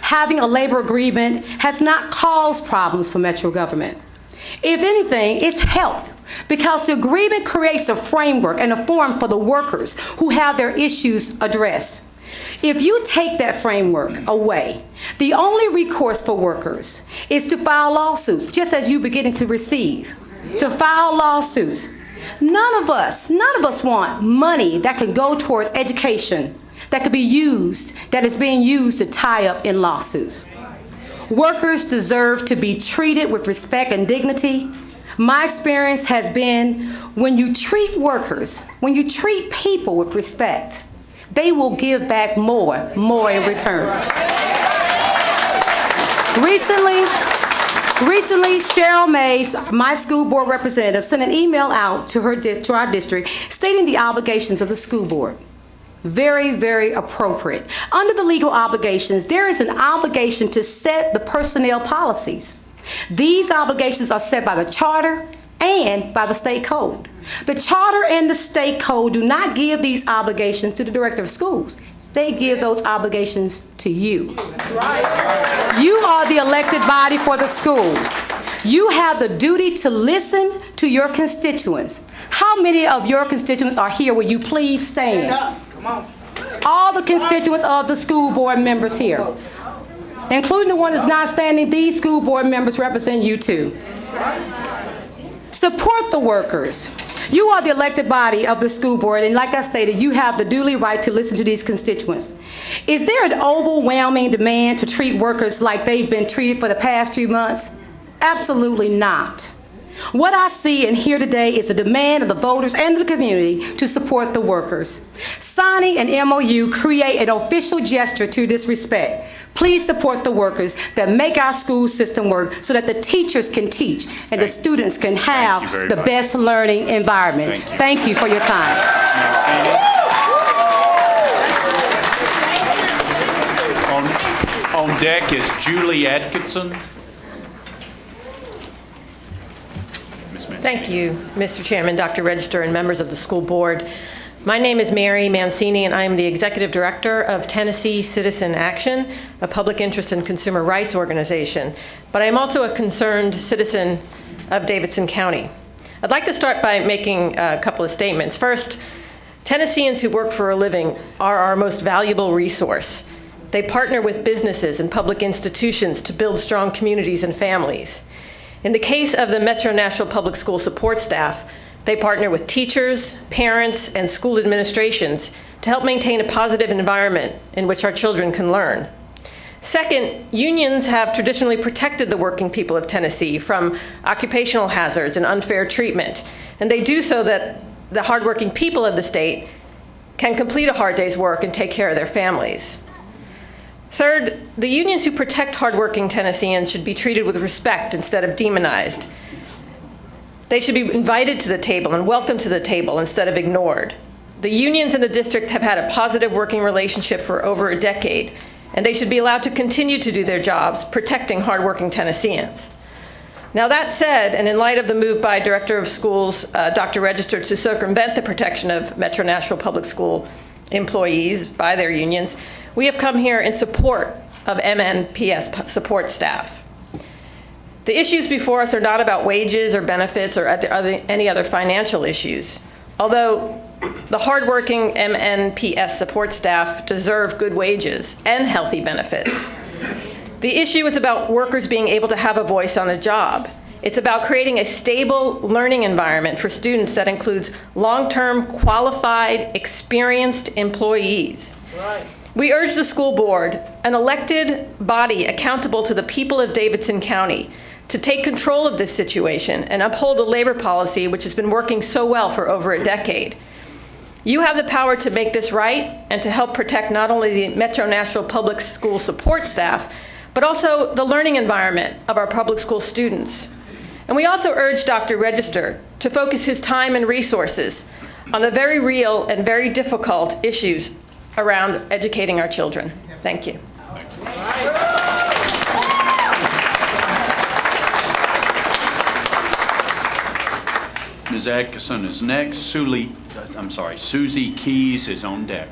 Having a labor agreement has not caused problems for Metro government. If anything, it's helped because the agreement creates a framework and a forum for the workers who have their issues addressed. If you take that framework away, the only recourse for workers is to file lawsuits, just as you're beginning to receive, to file lawsuits. None of us want money that can go towards education that could be used, that is being used to tie up in lawsuits. Workers deserve to be treated with respect and dignity. My experience has been when you treat workers, when you treat people with respect, they will give back more in return. Recently, Cheryl Mays, my school board representative, sent an email out to our district stating the obligations of the school board. Very, very appropriate. Under the legal obligations, there is an obligation to set the personnel policies. These obligations are set by the charter and by the state code. The charter and the state code do not give these obligations to the director of schools. They give those obligations to you. You are the elected body for the schools. You have the duty to listen to your constituents. How many of your constituents are here? Will you please stand? Come on. All the constituents of the school board members here, including the one that's not standing, these school board members represent you too. Support the workers. You are the elected body of the school board, and like I stated, you have the duly right to listen to these constituents. Is there an overwhelming demand to treat workers like they've been treated for the past few months? Absolutely not. What I see and hear today is a demand of the voters and the community to support the workers. Signing an MOU create an official gesture to this respect. Please support the workers that make our school system work so that the teachers can teach and the students can have the best learning environment. Thank you for your time. On deck is Julie Atkinson. Thank you, Mr. Chairman, Dr. Register, and members of the school board. My name is Mary Mancini, and I am the executive director of Tennessee Citizen Action, a public interest and consumer rights organization. But I am also a concerned citizen of Davidson County. I'd like to start by making a couple of statements. First, Tennesseans who work for a living are our most valuable resource. They partner with businesses and public institutions to build strong communities and families. In the case of the Metro Nashville Public School support staff, they partner with teachers, parents, and school administrations to help maintain a positive environment in which our children can learn. Second, unions have traditionally protected the working people of Tennessee from occupational hazards and unfair treatment, and they do so that the hardworking people of the state can complete a hard day's work and take care of their families. Third, the unions who protect hardworking Tennesseans should be treated with respect instead of demonized. They should be invited to the table and welcomed to the table instead of ignored. The unions in the district have had a positive working relationship for over a decade, and they should be allowed to continue to do their jobs protecting hardworking Tennesseans. Now that said, and in light of the move by Director of Schools, Dr. Register, to circumvent the protection of Metro Nashville Public School employees by their unions, we have come here in support of MNPS support staff. The issues before us are not about wages or benefits or any other financial issues, although the hardworking MNPS support staff deserve good wages and healthy benefits. The issue is about workers being able to have a voice on the job. It's about creating a stable learning environment for students that includes long-term, qualified, experienced employees. That's right. We urge the school board, an elected body accountable to the people of Davidson County, to take control of this situation and uphold a labor policy which has been working so well for over a decade. You have the power to make this right and to help protect not only the Metro Nashville Public School support staff, but also the learning environment of our public school students. And we also urge Dr. Register to focus his time and resources on the very real and very difficult issues around educating our children. Thank you. Ms. Atkinson is next. Susie Keys is on deck.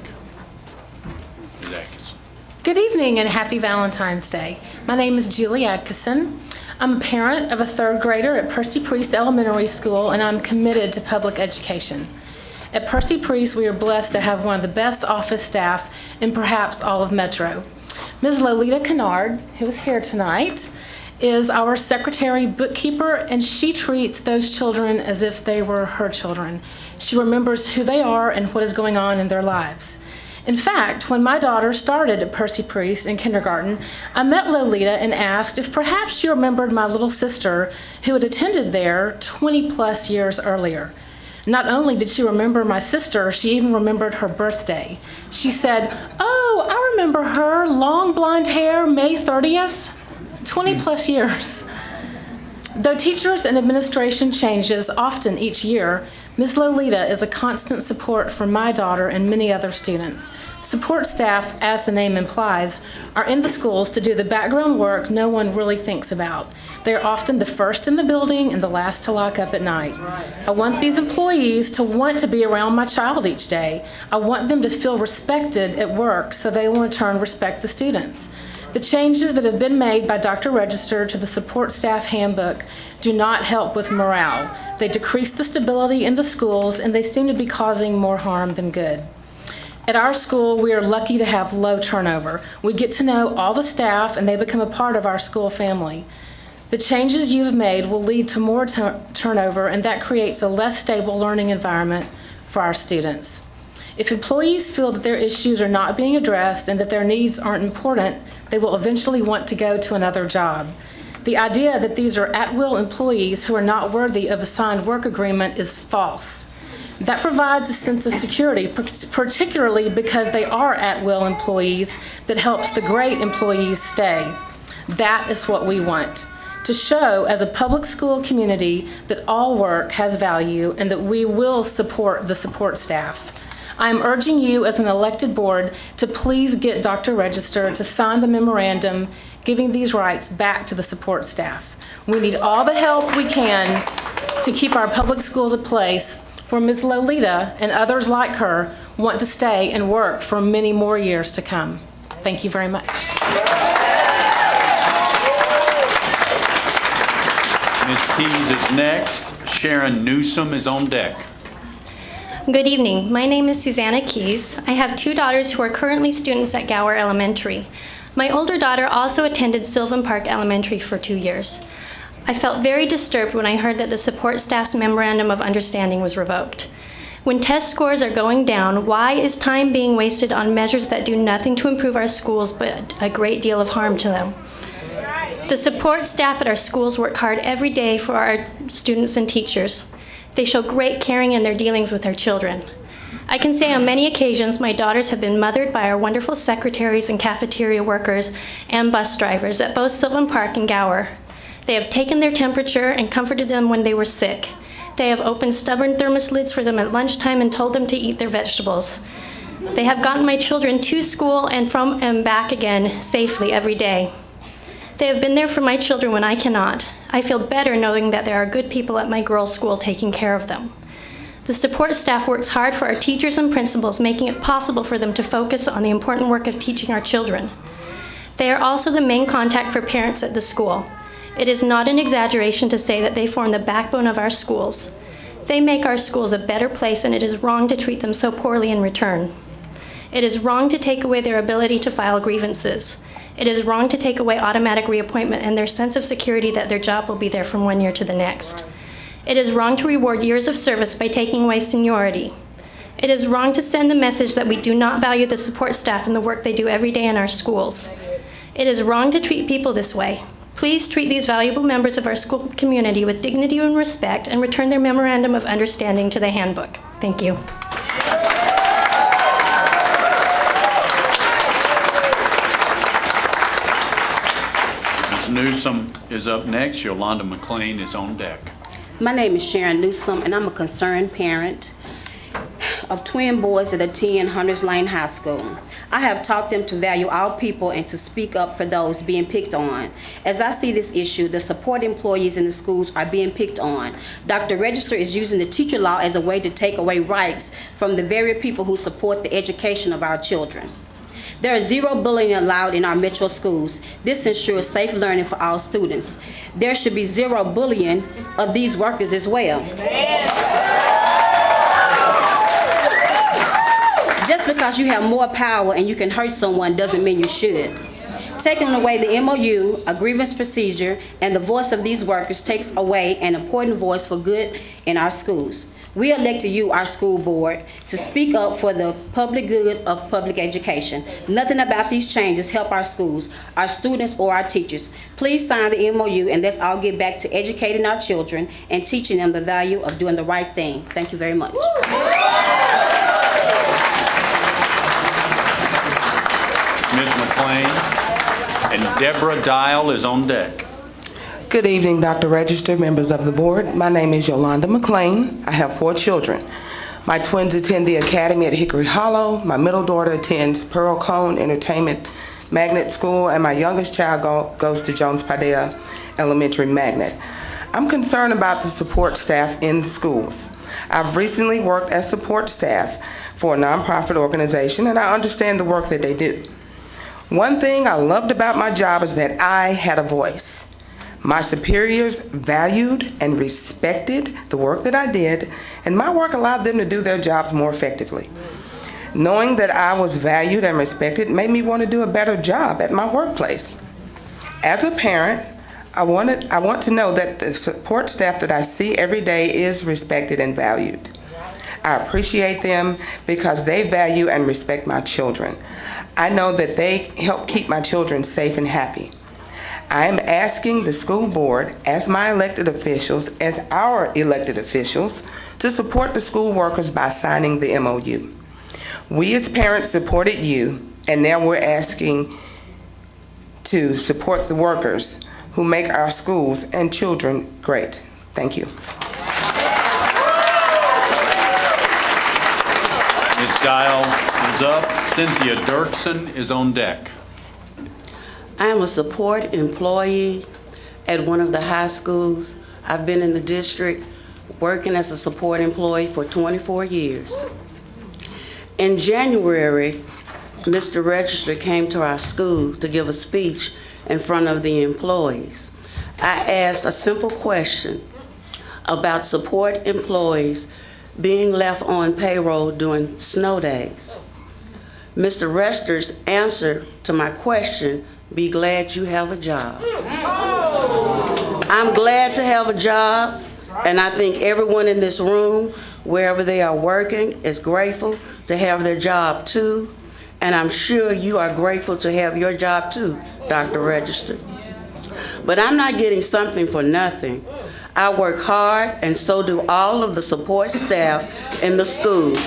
Ms. Atkinson. Good evening and happy Valentine's Day. My name is Julie Atkinson. I'm a parent of a third grader at Percy Priest Elementary School, and I'm committed to public education. At Percy Priest, we are blessed to have one of the best office staff in perhaps all of Metro. Ms. Lolita Kennard, who is here tonight, is our secretary bookkeeper, and she treats those children as if they were her children. She remembers who they are and what is going on in their lives. In fact, when my daughter started at Percy Priest in kindergarten, I met Lolita and asked if perhaps she remembered my little sister who had attended there 20 plus years earlier. Not only did she remember my sister, she even remembered her birthday. She said, "Oh, I remember her, long blonde hair, May 30th, 20 plus years." Though teachers and administration changes often each year, Ms. Lolita is a constant support for my daughter and many other students. Support staff, as the name implies, are in the schools to do the background work no one really thinks about. They are often the first in the building and the last to lock up at night. I want these employees to want to be around my child each day. I want them to feel respected at work so they will in turn respect the students. The changes that have been made by Dr. Register to the support staff handbook do not help with morale. They decrease the stability in the schools, and they seem to be causing more harm than good. At our school, we are lucky to have low turnover. We get to know all the staff, and they become a part of our school family. The changes you have made will lead to more turnover, and that creates a less stable learning environment for our students. If employees feel that their issues are not being addressed and that their needs aren't important, they will eventually want to go to another job. The idea that these are at-will employees who are not worthy of a signed work agreement is false. That provides a sense of security, particularly because they are at-will employees, that helps the great employees stay. That is what we want, to show as a public school community that all work has value and that we will support the support staff. I am urging you as an elected board to please get Dr. Register to sign the memorandum giving these rights back to the support staff. We need all the help we can to keep our public schools a place where Ms. Lolita and others like her want to stay and work for many more years to come. Thank you very much. Ms. Keys is next. Sharon Newsom is on deck. Good evening. My name is Susanna Keys. I have two daughters who are currently students at Gower Elementary. My older daughter also attended Sylvan Park Elementary for 2 years. I felt very disturbed when I heard that the support staff's memorandum of understanding was revoked. When test scores are going down, why is time being wasted on measures that do nothing to improve our schools but a great deal of harm to them? The support staff at our schools work hard every day for our students and teachers. They show great caring in their dealings with our children. I can say on many occasions my daughters have been mothered by our wonderful secretaries and cafeteria workers and bus drivers at both Sylvan Park and Gower. They have taken their temperature and comforted them when they were sick. They have opened stubborn thermos lids for them at lunchtime and told them to eat their vegetables. They have gotten my children to school and from and back again safely every day. They have been there for my children when I cannot. I feel better knowing that there are good people at my girls' school taking care of them. The support staff works hard for our teachers and principals, making it possible for them to focus on the important work of teaching our children. They are also the main contact for parents at the school. It is not an exaggeration to say that they form the backbone of our schools. They make our schools a better place, and it is wrong to treat them so poorly in return. It is wrong to take away their ability to file grievances. It is wrong to take away automatic reappointment and their sense of security that their job will be there from one year to the next. It is wrong to reward years of service by taking away seniority. It is wrong to send the message that we do not value the support staff and the work they do every day in our schools. It is wrong to treat people this way. Please treat these valuable members of our school community with dignity and respect and return their memorandum of understanding to the handbook. Thank you. Newsom is up next. Yolanda McLean is on deck. My name is Sharon Newsom, and I'm a concerned parent of twin boys that attend Hunters Lane High School. I have taught them to value all people and to speak up for those being picked on. As I see this issue, the support employees in the schools are being picked on. Dr. Register is using the teacher law as a way to take away rights from the very people who support the education of our children. There is zero bullying allowed in our metro schools. This ensures safe learning for all students. There should be zero bullying of these workers as well. Just because you have more power and you can hurt someone doesn't mean you should. Taking away the MOU, a grievance procedure, and the voice of these workers takes away an important voice for good in our schools. We elected you, our school board, to speak up for the public good of public education. Nothing about these changes help our schools, our students, or our teachers. Please sign the MOU and let's all get back to educating our children and teaching them the value of doing the right thing. Thank you very much. Ms. McLean, and Deborah Dial is on deck. Good evening, Dr. Register, members of the board. My name is Yolanda McLean. I have 4 children. My twins attend the Academy at Hickory Hollow. My middle daughter attends Pearl Cone Entertainment Magnet School, and my youngest child goes to Jones Padilla Elementary Magnet. I'm concerned about the support staff in the schools. I've recently worked as support staff for a nonprofit organization, and I understand the work that they do. One thing I loved about my job is that I had a voice. My superiors valued and respected the work that I did, and my work allowed them to do their jobs more effectively. Knowing that I was valued and respected made me want to do a better job at my workplace. As a parent, I want to know that the support staff that I see every day is respected and valued. I appreciate them because they value and respect my children. I know that they help keep my children safe and happy. I am asking the school board, as my elected officials, as our elected officials, to support the school workers by signing the MOU. We as parents supported you, and now we're asking to support the workers who make our schools and children great. Thank you. Ms. Dial is up. Cynthia Dirksen is on deck. I am a support employee at one of the high schools. I've been in the district working as a support employee for 24 years. In January, Mr. Register came to our school to give a speech in front of the employees. I asked a simple question about support employees being left on payroll during snow days. Mr. Register's answer to my question, "Be glad you have a job." I'm glad to have a job, and I think everyone in this room, wherever they are working, is grateful to have their job too, and I'm sure you are grateful to have your job too, Dr. Register. But I'm not getting something for nothing. I work hard, and so do all of the support staff in the schools.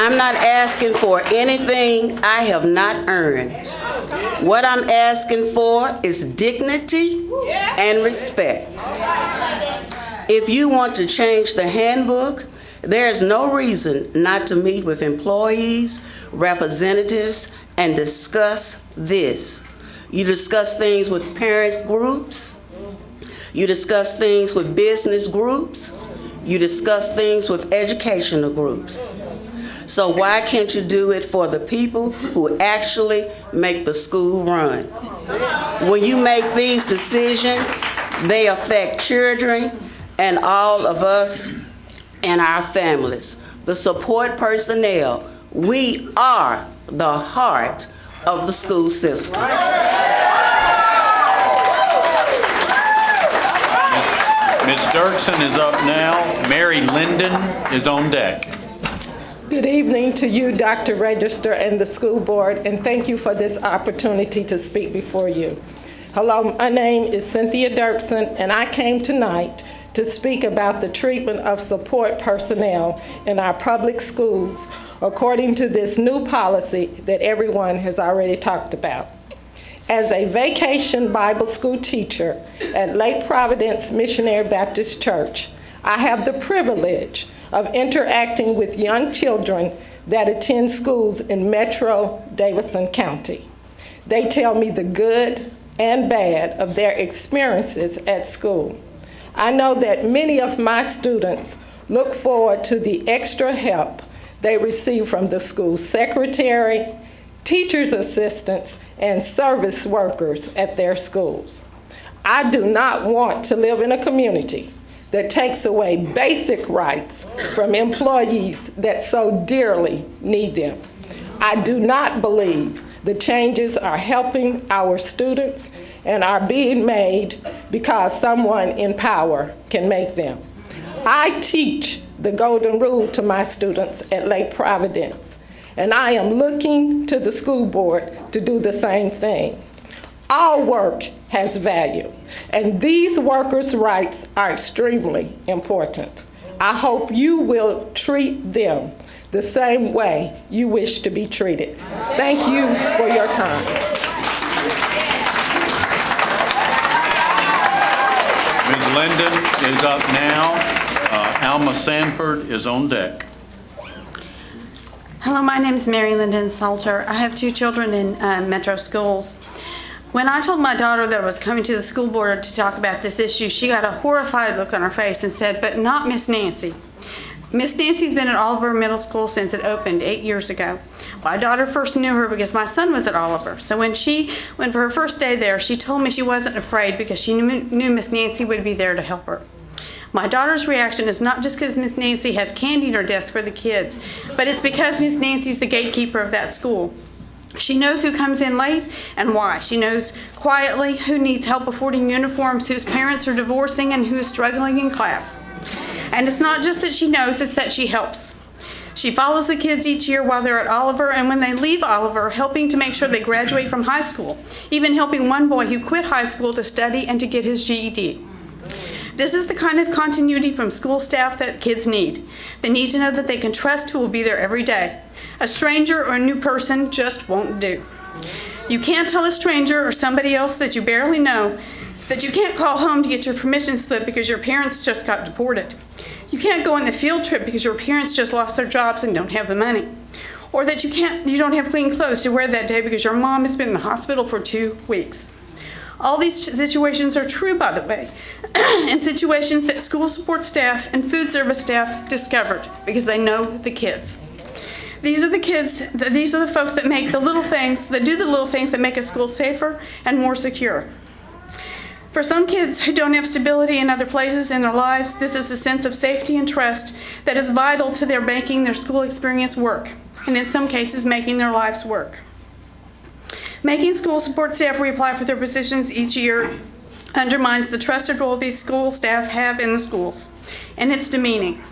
I'm not asking for anything I have not earned. What I'm asking for is dignity and respect. If you want to change the handbook, there's no reason not to meet with employees, representatives, and discuss this. You discuss things with parent groups. You discuss things with business groups. You discuss things with educational groups. So why can't you do it for the people who actually make the school run? When you make these decisions, they affect children and all of us and our families. The support personnel, we are the heart of the school system. Ms. Dirksen is up now. Mary Linden is on deck. Good evening to you, Dr. Register, and the school board, and thank you for this opportunity to speak before you. Hello, my name is Cynthia Dirksen, and I came tonight to speak about the treatment of support personnel in our public schools according to this new policy that everyone has already talked about. As a vacation Bible school teacher at Lake Providence Missionary Baptist Church, I have the privilege of interacting with young children that attend schools in Metro Davidson County. They tell me the good and bad of their experiences at school. I know that many of my students look forward to the extra help they receive from the school secretary, teachers' assistants, and service workers at their schools. I do not want to live in a community that takes away basic rights from employees that so dearly need them. I do not believe the changes are helping our students and are being made because someone in power can make them. I teach the golden rule to my students at Lake Providence, and I am looking to the school board to do the same thing. All work has value, and these workers' rights are extremely important. I hope you will treat them the same way you wish to be treated. Thank you for your time. Ms. Linden is up now. Alma Sanford is on deck. Hello, my name is Mary Linden Salter. I have 2 children in metro schools. When I told my daughter that I was coming to the school board to talk about this issue, she got a horrified look on her face and said, "But not Miss Nancy." Miss Nancy's been at Oliver Middle School since it opened 8 years ago. My daughter first knew her because my son was at Oliver. So when she went for her first day there, she told me she wasn't afraid because she knew Miss Nancy would be there to help her. My daughter's reaction is not just because Miss Nancy has candy in her desk for the kids, but it's because Miss Nancy's the gatekeeper of that school. She knows who comes in late and why. She knows quietly who needs help affording uniforms, whose parents are divorcing, and who's struggling in class. And it's not just that she knows, it's that she helps. She follows the kids each year while they're at Oliver, and when they leave Oliver, helping to make sure they graduate from high school, even helping one boy who quit high school to study and to get his GED. This is the kind of continuity from school staff that kids need. They need to know that they can trust who will be there every day. A stranger or a new person just won't do. You can't tell a stranger or somebody else that you barely know that you can't call home to get your permission slip because your parents just got deported. You can't go on the field trip because your parents just lost their jobs and don't have the money. Or that you don't have clean clothes to wear that day because your mom has been in the hospital for 2 weeks. All these situations are true, by the way, and situations that school support staff and food service staff discovered because they know the kids. These are the kids, these are the folks that make the little things, that do the little things that make a school safer and more secure. For some kids who don't have stability in other places in their lives, this is a sense of safety and trust that is vital to their making their school experience work, and in some cases, making their lives work. Making school support staff reapply for their positions each year undermines the trusted role these school staff have in the schools, and it's demeaning.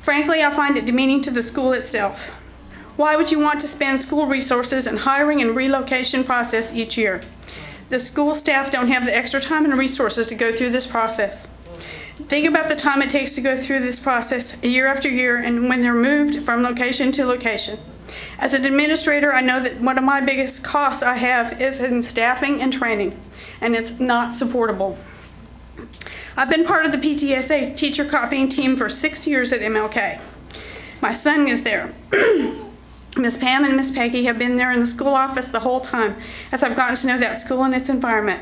Frankly, I find it demeaning to the school itself. Why would you want to spend school resources in hiring and relocation process each year? The school staff don't have the extra time and resources to go through this process. Think about the time it takes to go through this process year after year and when they're moved from location to location. As an administrator, I know that one of my biggest costs I have is in staffing and training, and it's not supportable. I've been part of the PTSA teacher copying team for 6 years at MLK. My son is there. Ms. Pam and Ms. Peggy have been there in the school office the whole time as I've gotten to know that school and its environment.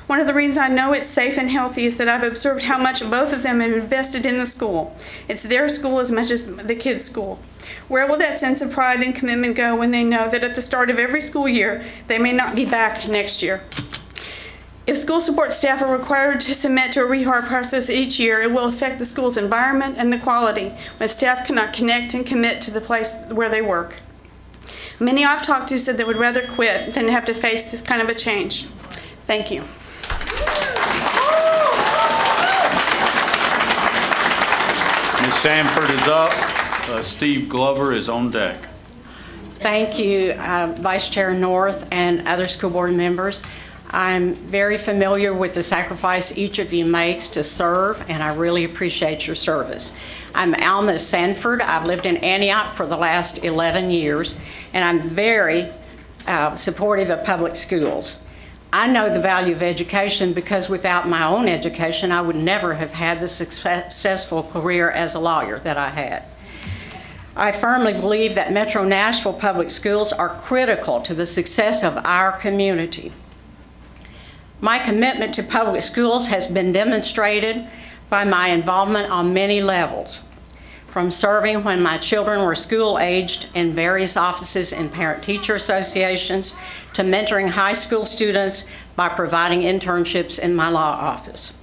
One of the reasons I know it's safe and healthy is that I've observed how much both of them have invested in the school. It's their school as much as the kids' school. Where will that sense of pride and commitment go when they know that at the start of every school year, they may not be back next year? If school support staff are required to submit to a rehire process each year, it will affect the school's environment and the quality when staff cannot connect and commit to the place where they work. Many I've talked to said they would rather quit than have to face this kind of a change. Thank you. Ms. Sanford is up. Steve Glover is on deck. Thank you, Vice Chair North and other school board members. I'm very familiar with the sacrifice each of you makes to serve, and I really appreciate your service. I'm Alma Sanford. I've lived in Antioch for the last 11 years, and I'm very supportive of public schools. I know the value of education because without my own education, I would never have had the successful career as a lawyer that I had. I firmly believe that Metro Nashville public schools are critical to the success of our community. My commitment to public schools has been demonstrated by my involvement on many levels, from serving when my children were school-aged in various offices in parent-teacher associations to mentoring high school students by providing internships in my law office.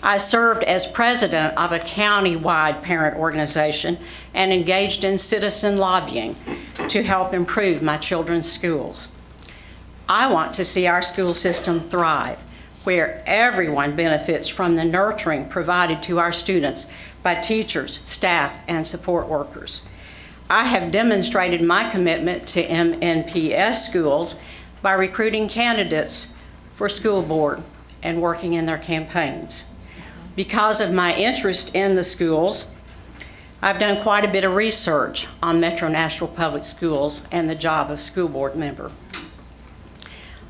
I served as president of a county-wide parent organization and engaged in citizen lobbying to help improve my children's schools. I want to see our school system thrive, where everyone benefits from the nurturing provided to our students by teachers, staff, and support workers. I have demonstrated my commitment to MNPS schools by recruiting candidates for school board and working in their campaigns. Because of my interest in the schools, I've done quite a bit of research on Metro Nashville Public Schools and the job of school board member.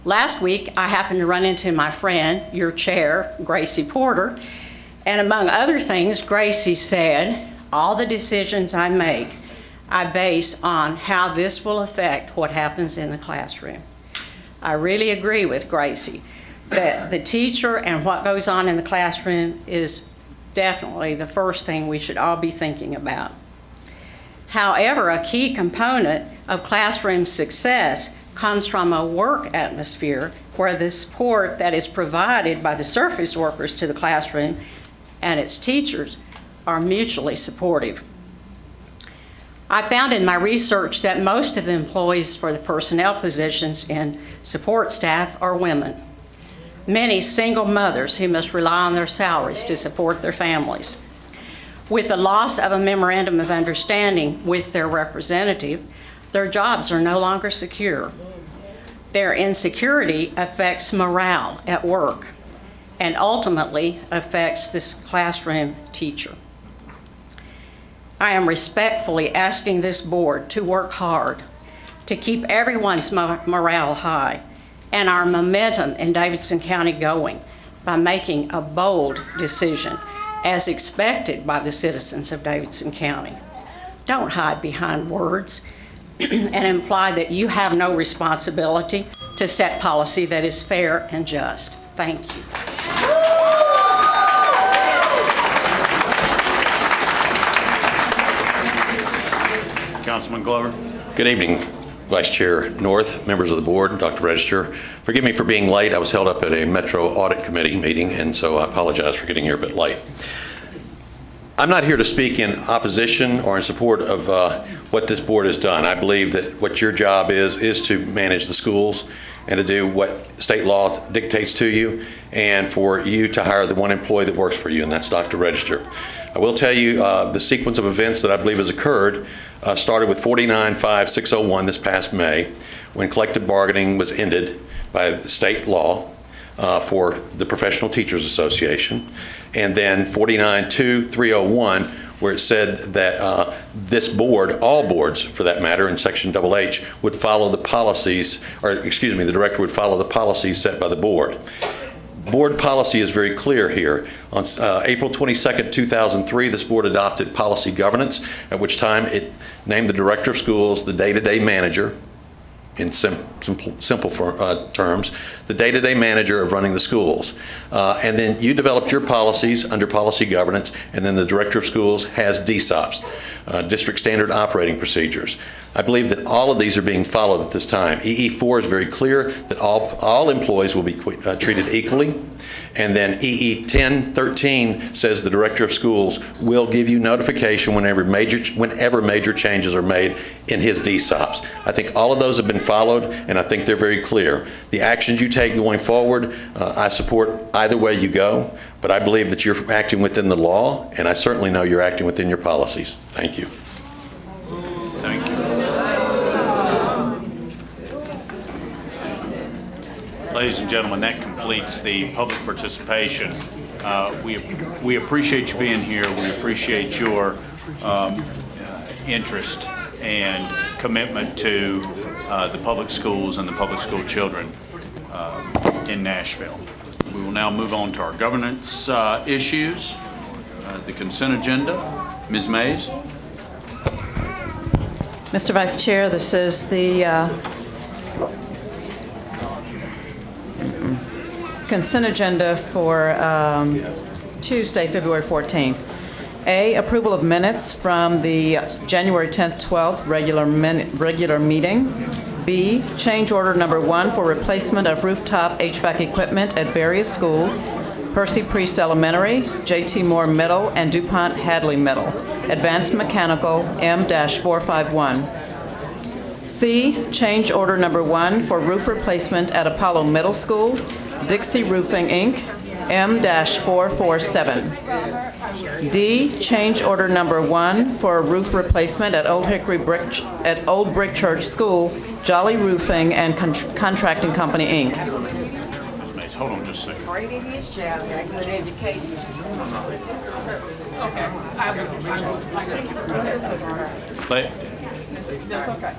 Last week, I happened to run into my friend, your chair, Gracie Porter, and among other things, Gracie said, all the decisions I make, I base on how this will affect what happens in the classroom. I really agree with Gracie that the teacher and what goes on in the classroom is definitely the first thing we should all be thinking about. However, a key component of classroom success comes from a work atmosphere where the support that is provided by the service workers to the classroom and its teachers are mutually supportive. I found in my research that most of the employees for the personnel positions in support staff are women. Many single mothers who must rely on their salaries to support their families. With the loss of a memorandum of understanding with their representative, their jobs are no longer secure. Their insecurity affects morale at work and ultimately affects this classroom teacher. I am respectfully asking this board to work hard to keep everyone's morale high and our momentum in Davidson County going by making a bold decision as expected by the citizens of Davidson County. Don't hide behind words and imply that you have no responsibility to set policy that is fair and just. Thank you. Councilman Glover. Good evening, Vice Chair North, members of the board, Dr. Register. Forgive me for being late. I was held up at a Metro Audit Committee meeting, and so I apologize for getting here a bit late. I'm not here to speak in opposition or in support of what this board has done. I believe that what your job is to manage the schools and to do what state law dictates to you, and for you to hire the one employee that works for you, and that's Dr. Register. I will tell you the sequence of events that I believe has occurred started with 49-5-601 this past May, when collective bargaining was ended by state law. for the Professional Teachers Association, and then 49-2-301, where it said that this board, all boards for that matter, in section H, would follow the policies, or excuse me, the director would follow the policies set by the board. Board policy is very clear here. On April 22nd, 2003, this board adopted policy governance, at which time it named the director of schools the day-to-day manager, in simple terms, the day-to-day manager of running the schools. And then you developed your policies under policy governance, and then the director of schools has DSOPs, District Standard Operating Procedures. I believe that all of these are being followed at this time. EE4 is very clear that all employees will be treated equally. And then EE 1013 says the director of schools will give you notification whenever major changes are made in his DSOPs. I think all of those have been followed, and I think they're very clear. The actions you take going forward, I support either way you go, but I believe that you're acting within the law, and I certainly know you're acting within your policies. Thank you. Thank you. Ladies and gentlemen, that completes the public participation. We appreciate you being here. We appreciate your interest and commitment to the public schools and the public school children in Nashville. We will now move on to our governance issues, the consent agenda. Ms. Mays. Mr. Vice Chair, this is the consent agenda for Tuesday, February 14th. A, approval of minutes from the January 10th, 12th regular meeting. B, change order number 1 for replacement of rooftop HVAC equipment at various schools, Percy Priest Elementary, J.T. Moore Middle, and DuPont Hadley Middle. Advanced Mechanical, M-451. C, change order number 1 for roof replacement at Apollo Middle School, Dixie Roofing, Inc., M-447. D, change order number 1 for roof replacement at Old Brick Church School, Jolly Roofing and Contracting Company, Inc. Hold on just a second. Great in his job, got good education. Okay. That's okay.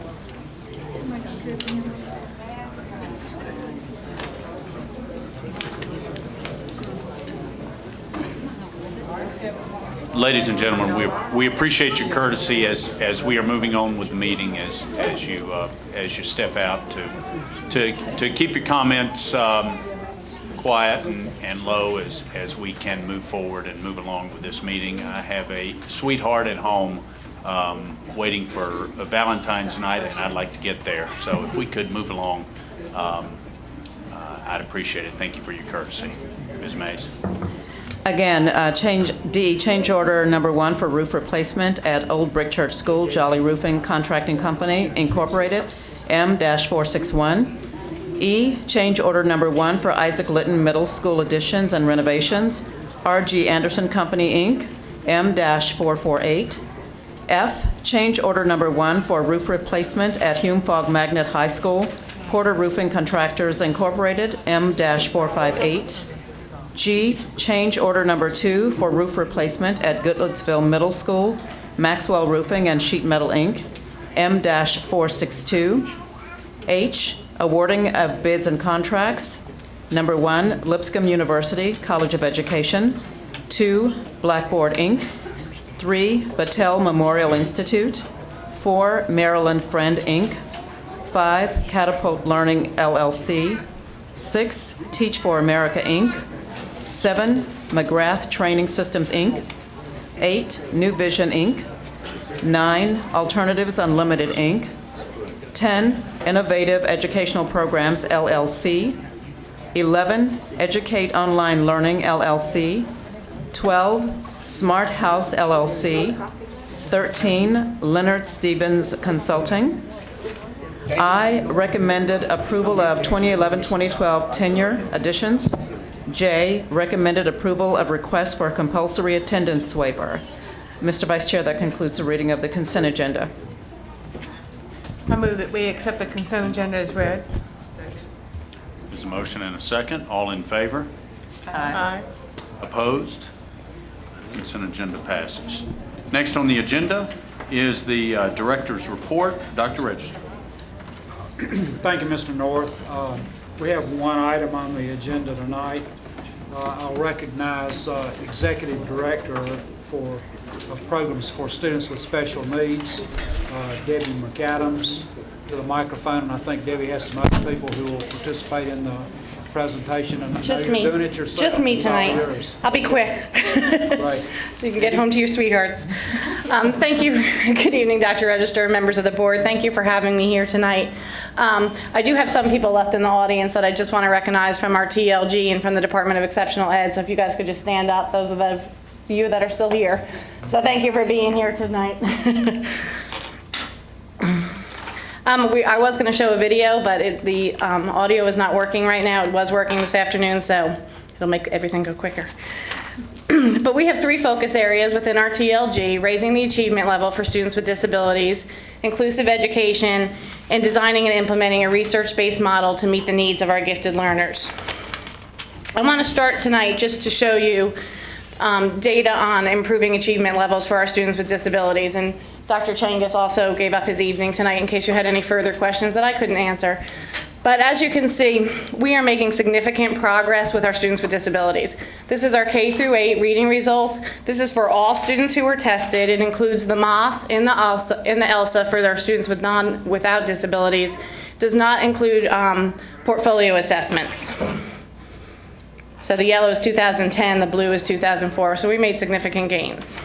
Ladies and gentlemen, we appreciate your courtesy as we are moving on with the meeting, as you step out to keep your comments quiet and low as we can move forward and move along with this meeting. I have a sweetheart at home waiting for a Valentine's night, and I'd like to get there. So if we could move along, I'd appreciate it. Thank you for your courtesy. Ms. Mays. Again, change order number 1 for roof replacement at Old Brick Church School, Jolly Roofing Contracting Company, Incorporated, M-461. E, change order number 1 for Isaac Litton Middle School additions and renovations, R.G. Anderson Company, Inc., M-448. F, change order number 1 for roof replacement at Hume Fogg Magnet High School, Porter Roofing Contractors, Incorporated, M-458. G, change order number 2 for roof replacement at Goodlettsville Middle School, Maxwell Roofing and Sheet Metal, Inc., M-462. H, awarding of bids and contracts. Number 1, Lipscomb University College of Education. 2, Blackboard, Inc. 3, Battelle Memorial Institute. 4, Maryland Friend, Inc. 5, Catapult Learning, LLC. 6, Teach for America, Inc. 7, McGrath Training Systems, Inc. 8, New Vision, Inc. 9, Alternatives Unlimited, Inc. 10, Innovative Educational Programs, LLC. 11, Educate Online Learning, LLC. 12, Smart House, LLC. 13, Leonard Stevens Consulting. I recommended approval of 2011-2012 tenure additions. J, recommended approval of request for a compulsory attendance waiver. Mr. Vice Chair, that concludes the reading of the consent agenda. I move that we accept the consent agenda as read. Ms. There's a motion and a second. All in favor? Aye. Opposed? Consent agenda passes. Next on the agenda is the director's report. Dr. Register. Thank you, Mr. North. We have one item on the agenda tonight. I'll recognize Executive Director of Programs for Students with Special Needs, Debbie McAdams, to the microphone, and I think Debbie has some other people who will participate in the presentation. And I know Just you're me. doing it yourself. Just me It's all tonight. yours. I'll be quick. Right. So you can get home to your sweethearts. Thank you. Good evening, Dr. Register, members of the board. Thank you for having me here tonight. I do have some people left in the audience that I just want to recognize from our TLG and from the Department of Exceptional Ed. So if you guys could just stand up, those are the you that are still here. So thank you for being here tonight. I was going to show a video, but the audio is not working right now. It was working this afternoon, so it'll make everything go quicker. But we have 3 focus areas within our TLG: raising the achievement level for students with disabilities, inclusive education, and designing and implementing a research-based model to meet the needs of our gifted learners. I want to start tonight just to show you data on improving achievement levels for our students with disabilities. And Dr. Changus also gave up his evening tonight in case you had any further questions that I couldn't answer. But as you can see, we are making significant progress with our students with disabilities. This is our K through 8 reading results. This is for all students who were tested. It includes the MOS and the ELSA for our students without disabilities. It does not include portfolio assessments. So the yellow is 2010, the blue is 2004, so we made significant gains.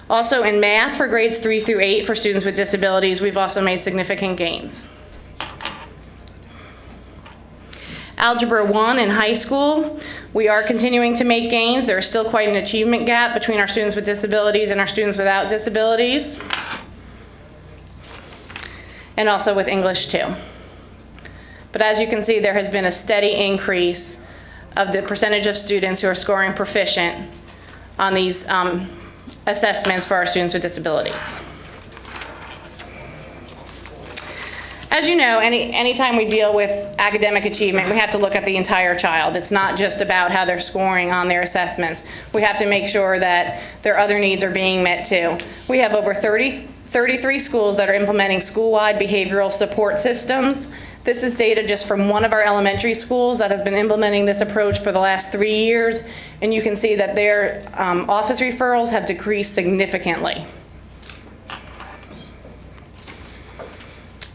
Also in math for grades 3 through 8 for students with disabilities, we've also made significant gains. Algebra 1 in high school, we are continuing to make gains. There is still quite an achievement gap between our students with disabilities and our students without disabilities. And also with English too. But as you can see, there has been a steady increase of the percentage of students who are scoring proficient on these assessments for our students with disabilities. As you know, anytime we deal with academic achievement, we have to look at the entire child. It's not just about how they're scoring on their assessments. We have to make sure that their other needs are being met too. We have over 33 schools that are implementing school-wide behavioral support systems. This is data just from one of our elementary schools that has been implementing this approach for the last 3 years, and you can see that their office referrals have decreased significantly.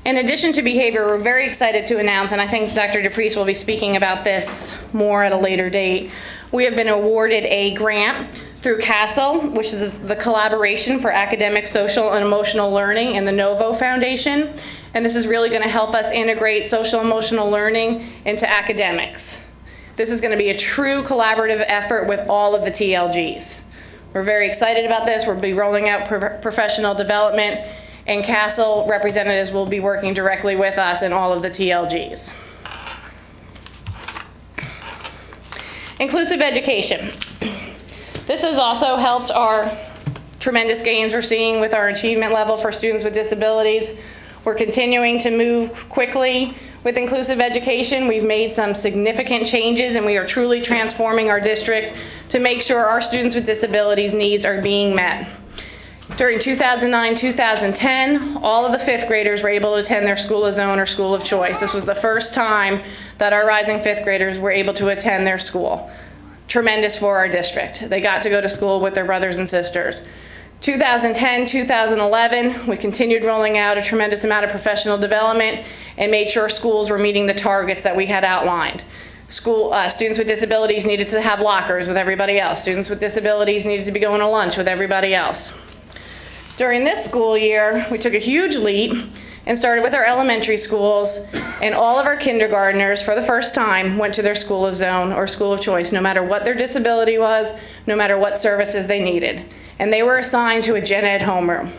In addition to behavior, we're very excited to announce, and I think Dr. DePriest will be speaking about this more at a later date, we have been awarded a grant through CASEL, which is the Collaboration for Academic, Social, and Emotional Learning, and the NOVO Foundation. And this is really going to help us integrate social emotional learning into academics. This is going to be a true collaborative effort with all of the TLGs. We're very excited about this. We'll be rolling out professional development, and CASEL representatives will be working directly with us in all of the TLGs. Inclusive education. This has also helped our tremendous gains we're seeing with our achievement level for students with disabilities. We're continuing to move quickly with inclusive education. We've made some significant changes, and we are truly transforming our district to make sure our students with disabilities needs are being met. During 2009-2010, all of the 5th graders were able to attend their school of zone or school of choice. This was the first time that our rising 5th graders were able to attend their school. Tremendous for our district. They got to go to school with their brothers and sisters. 2010, 2011, we continued rolling out a tremendous amount of professional development and made sure schools were meeting the targets that we had outlined. Students with disabilities needed to have lockers with everybody else. Students with disabilities needed to be going to lunch with everybody else. During this school year, we took a huge leap and started with our elementary schools, and all of our kindergartners, for the first time, went to their school of zone or school of choice, no matter what their disability was, no matter what services they needed. And they were assigned to a gen ed homeroom.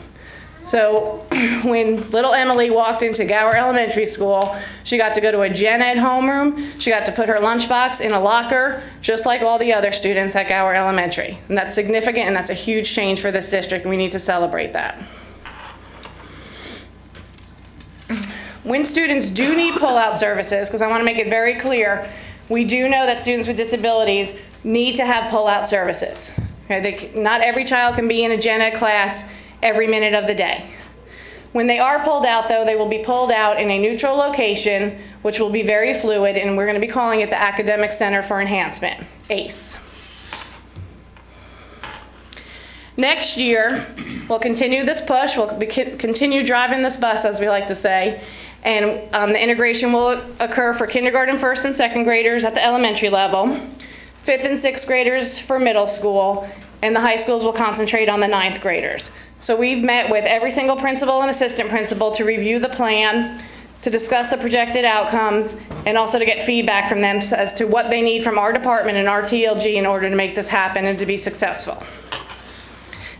So when little Emily walked into Gower Elementary School, she got to go to a gen ed homeroom. She got to put her lunchbox in a locker, just like all the other students at Gower Elementary. And that's significant, and that's a huge change for this district. We need to celebrate that. When students do need pull-out services, because I want to make it very clear, we do know that students with disabilities need to have pull-out services. Okay, not every child can be in a gen ed class every minute of the day. When they are pulled out, though, they will be pulled out in a neutral location, which will be very fluid, and we're going to be calling it the Academic Center for Enhancement, ACE. Next year, we'll continue this push. We'll continue driving this bus, as we like to say, and the integration will occur for kindergarten, first, and second graders at the elementary level, fifth and sixth graders for middle school, and the high schools will concentrate on the ninth graders. So we've met with every single principal and assistant principal to review the plan, to discuss the projected outcomes, and also to get feedback from them as to what they need from our department and our TLG in order to make this happen and to be successful.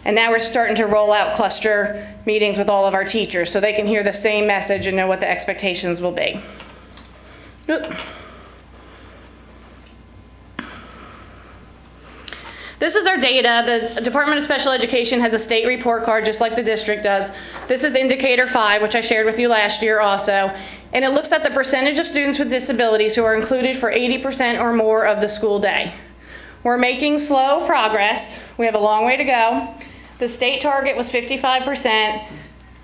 And now we're starting to roll out cluster meetings with all of our teachers so they can hear the same message and know what the expectations will be. This is our data. The Department of Special Education has a state report card just like the district does. This is indicator 5, which I shared with you last year also. And it looks at the percentage of students with disabilities who are included for 80% or more of the school day. We're making slow progress. We have a long way to go. The state target was 55%.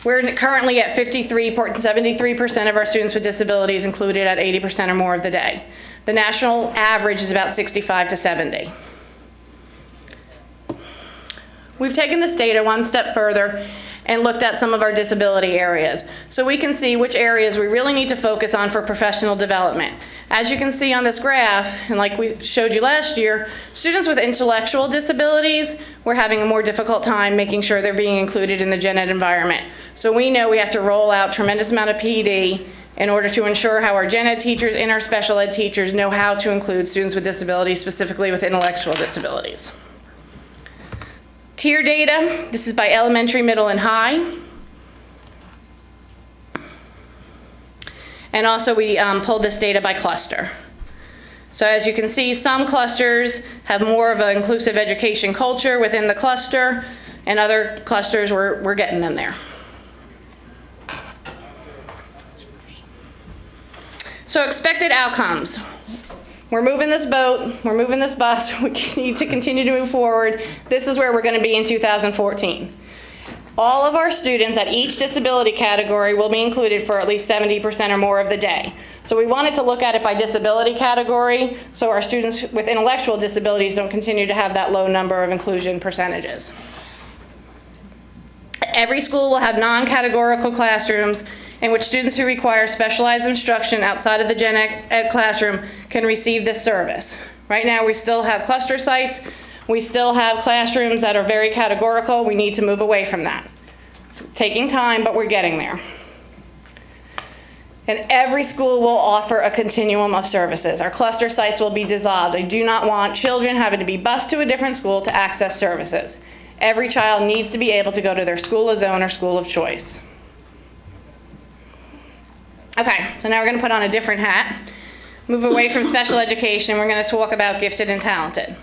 We're currently at 73% of our students with disabilities included at 80% or more of the day. The national average is about 65 to 70. We've taken this data one step further and looked at some of our disability areas. So we can see which areas we really need to focus on for professional development. As you can see on this graph, and like we showed you last year, students with intellectual disabilities, we're having a more difficult time making sure they're being included in the gen ed environment. So we know we have to roll out tremendous amount of PD in order to ensure how our gen ed teachers and our special ed teachers know how to include students with disabilities, specifically with intellectual disabilities. Tier data, this is by elementary, middle, and high. And also we pulled this data by cluster. So as you can see, some clusters have more of an inclusive education culture within the cluster, and other clusters, we're getting them there. So expected outcomes. We're moving this boat, we're moving this bus, we need to continue to move forward. This is where we're going to be in 2014. All of our students at each disability category will be included for at least 70% or more of the day. So we wanted to look at it by disability category so our students with intellectual disabilities don't continue to have that low number of inclusion percentages. Every school will have non-categorical classrooms in which students who require specialized instruction outside of the gen ed classroom can receive this service. Right now we still have cluster sites, we still have classrooms that are very categorical. We need to move away from that. It's taking time, but we're getting there. And every school will offer a continuum of services. Our cluster sites will be dissolved. I do not want children having to be bused to a different school to access services. Every child needs to be able to go to their school of zone or school of choice. Okay, so now we're going to put on a different hat. Move away from special education. We're going to talk about gifted and talented.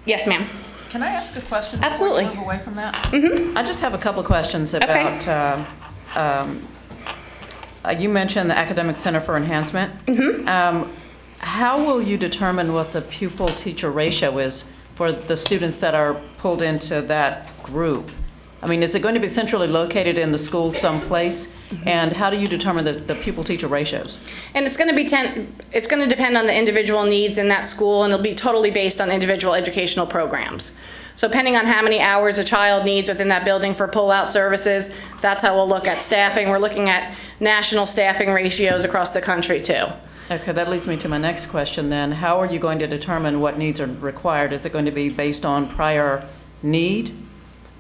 Yes, ma'am. Can I ask a question? Absolutely. Before we move away from that? Mm-hmm. I just have a couple of questions about, you mentioned the Academic Center for Enhancement. Mm-hmm. How will you determine what the pupil-teacher ratio is for the students that are pulled into that group? I mean, is it going to be centrally located in the school someplace? Mm-hmm. And how do you determine the pupil-teacher ratios? And it's going to depend on the individual needs in that school, and it'll be totally based on individual educational programs. So depending on how many hours a child needs within that building for pull-out services, that's how we'll look at staffing. We're looking at national staffing ratios across the country too. Okay, that leads me to my next question then. How are you going to determine what needs are required? Is it going to be based on prior need?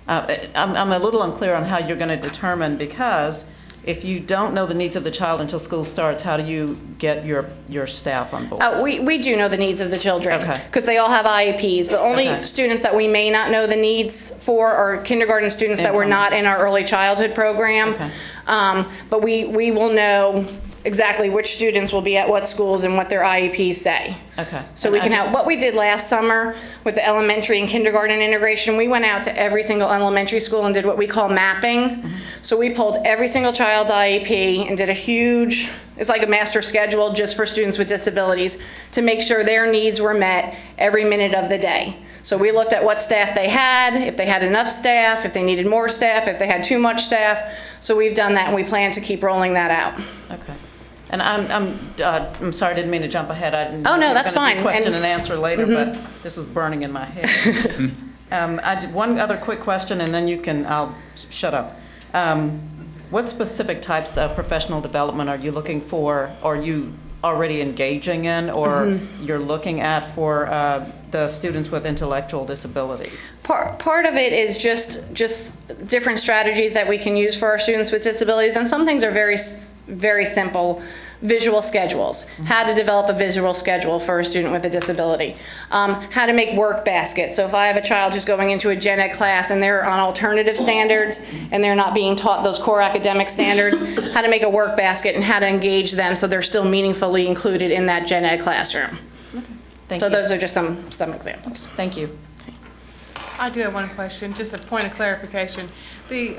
I'm a little unclear on how you're going to determine, because if you don't know the needs of the child until school starts, how do you get your staff on board? We do know the needs of the children, because they all have IEPs. The only students that we may not know the needs for are kindergarten students that were not in our early childhood program. But we will know exactly which students will be at what schools and what their IEPs say. Okay. So we can have, what we did last summer with the elementary and kindergarten integration, we went out to every single elementary school and did what we call mapping. So we pulled every single child's IEP and did a huge, it's like a master schedule just for students with disabilities to make sure their needs were met every minute of the day. So we looked at what staff they had, if they had enough staff, if they needed more staff, if they had too much staff. So we've done that and we plan to keep rolling that out. Okay. And I'm sorry, I didn't mean to jump ahead. Oh, no, that's fine. Question and answer later, but this was burning in my head. One other quick question, and then I'll shut up. What specific types of professional development are you looking for, or are you already engaging in, or you're looking at for the students with intellectual disabilities? Part of it is just different strategies that we can use for our students with disabilities, and some things are very simple. Visual schedules, how to develop a visual schedule for a student with a disability, how to make work baskets. So if I have a child who's going into a gen ed class and they're on alternative standards and they're not being taught those core academic standards, how to make a work basket and how to engage them so they're still meaningfully included in that gen ed classroom. Thank so you. those are just some examples. Thank you. I do have one question, just a point of clarification. The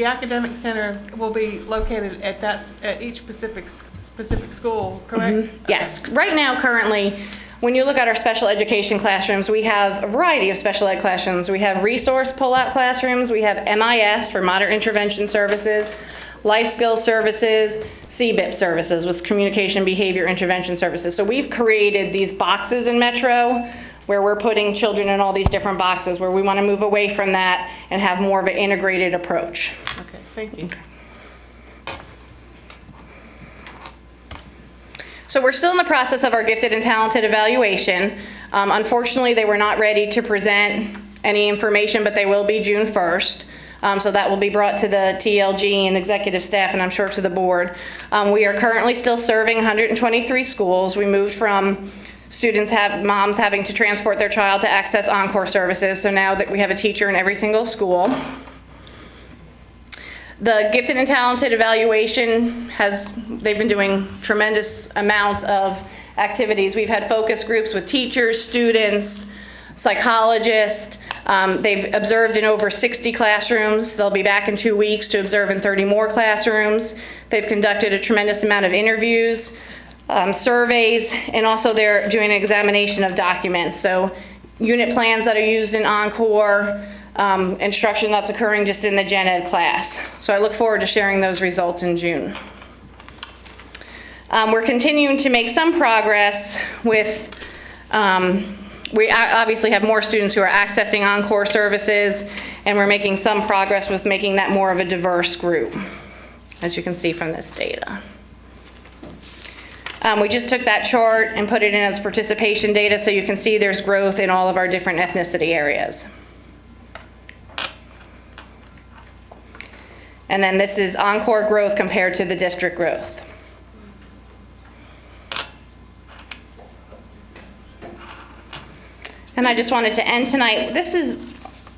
academic center will be located at each specific school, correct? Yes. Right now, currently, when you look at our special education classrooms, we have a variety of special ed classrooms. We have resource pull-out classrooms. We have MIS for moderate intervention services, life skills services, CBIP services, with communication behavior intervention services. So we've created these boxes in Metro where we're putting children in all these different boxes, where we want to move away from that and have more of an integrated approach. Okay, thank you. So we're still in the process of our gifted and talented evaluation. Unfortunately, they were not ready to present any information, but they will be June 1st. So that will be brought to the TLG and executive staff, and I'm sure to the board. We are currently still serving 123 schools. We moved from moms having to transport their child to access Encore services, so now that we have a teacher in every single school. The gifted and talented evaluation they've been doing tremendous amounts of activities. We've had focus groups with teachers, students, psychologists. They've observed in over 60 classrooms. They'll be back in 2 weeks to observe in 30 more classrooms. They've conducted a tremendous amount of interviews, surveys, and also they're doing an examination of documents. So unit plans that are used in Encore, instruction that's occurring just in the gen ed class. So I look forward to sharing those results in June. We're continuing to make some progress with, we obviously have more students who are accessing Encore services, and we're making some progress with making that more of a diverse group, as you can see from this data. We just took that chart and put it in as participation data, so you can see there's growth in all of our different ethnicity areas. And then this is Encore growth compared to the district growth. And I just wanted to end tonight. This is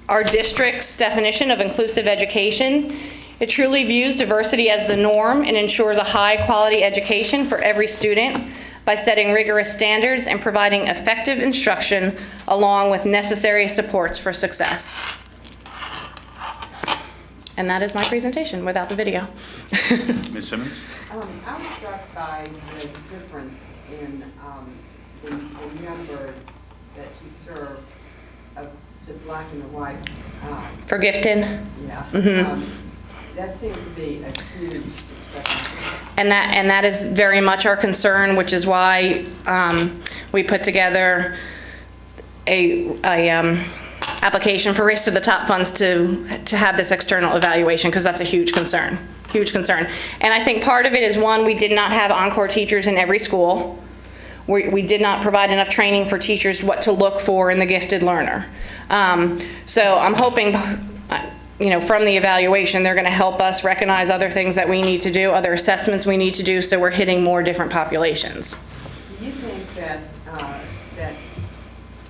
our district's definition of inclusive education. It truly views diversity as the norm and ensures a high-quality education for every student by setting rigorous standards and providing effective instruction along with necessary supports for success. And that is my presentation without the video. Ms. Simmons? I was struck by the difference in the numbers that you serve of the black and the white. For gifted? Yeah. Mm-hmm. That seems to be a huge discrepancy. And that is very much our concern, which is why we put together a application for Race to the Top funds to have this external evaluation, because that's a huge concern. And I think part of it is, one, we did not have Encore teachers in every school. We did not provide enough training for teachers what to look for in the gifted learner. So I'm hoping, from the evaluation, they're going to help us recognize other things that we need to do, other assessments we need to do, so we're hitting more different populations. Do you think that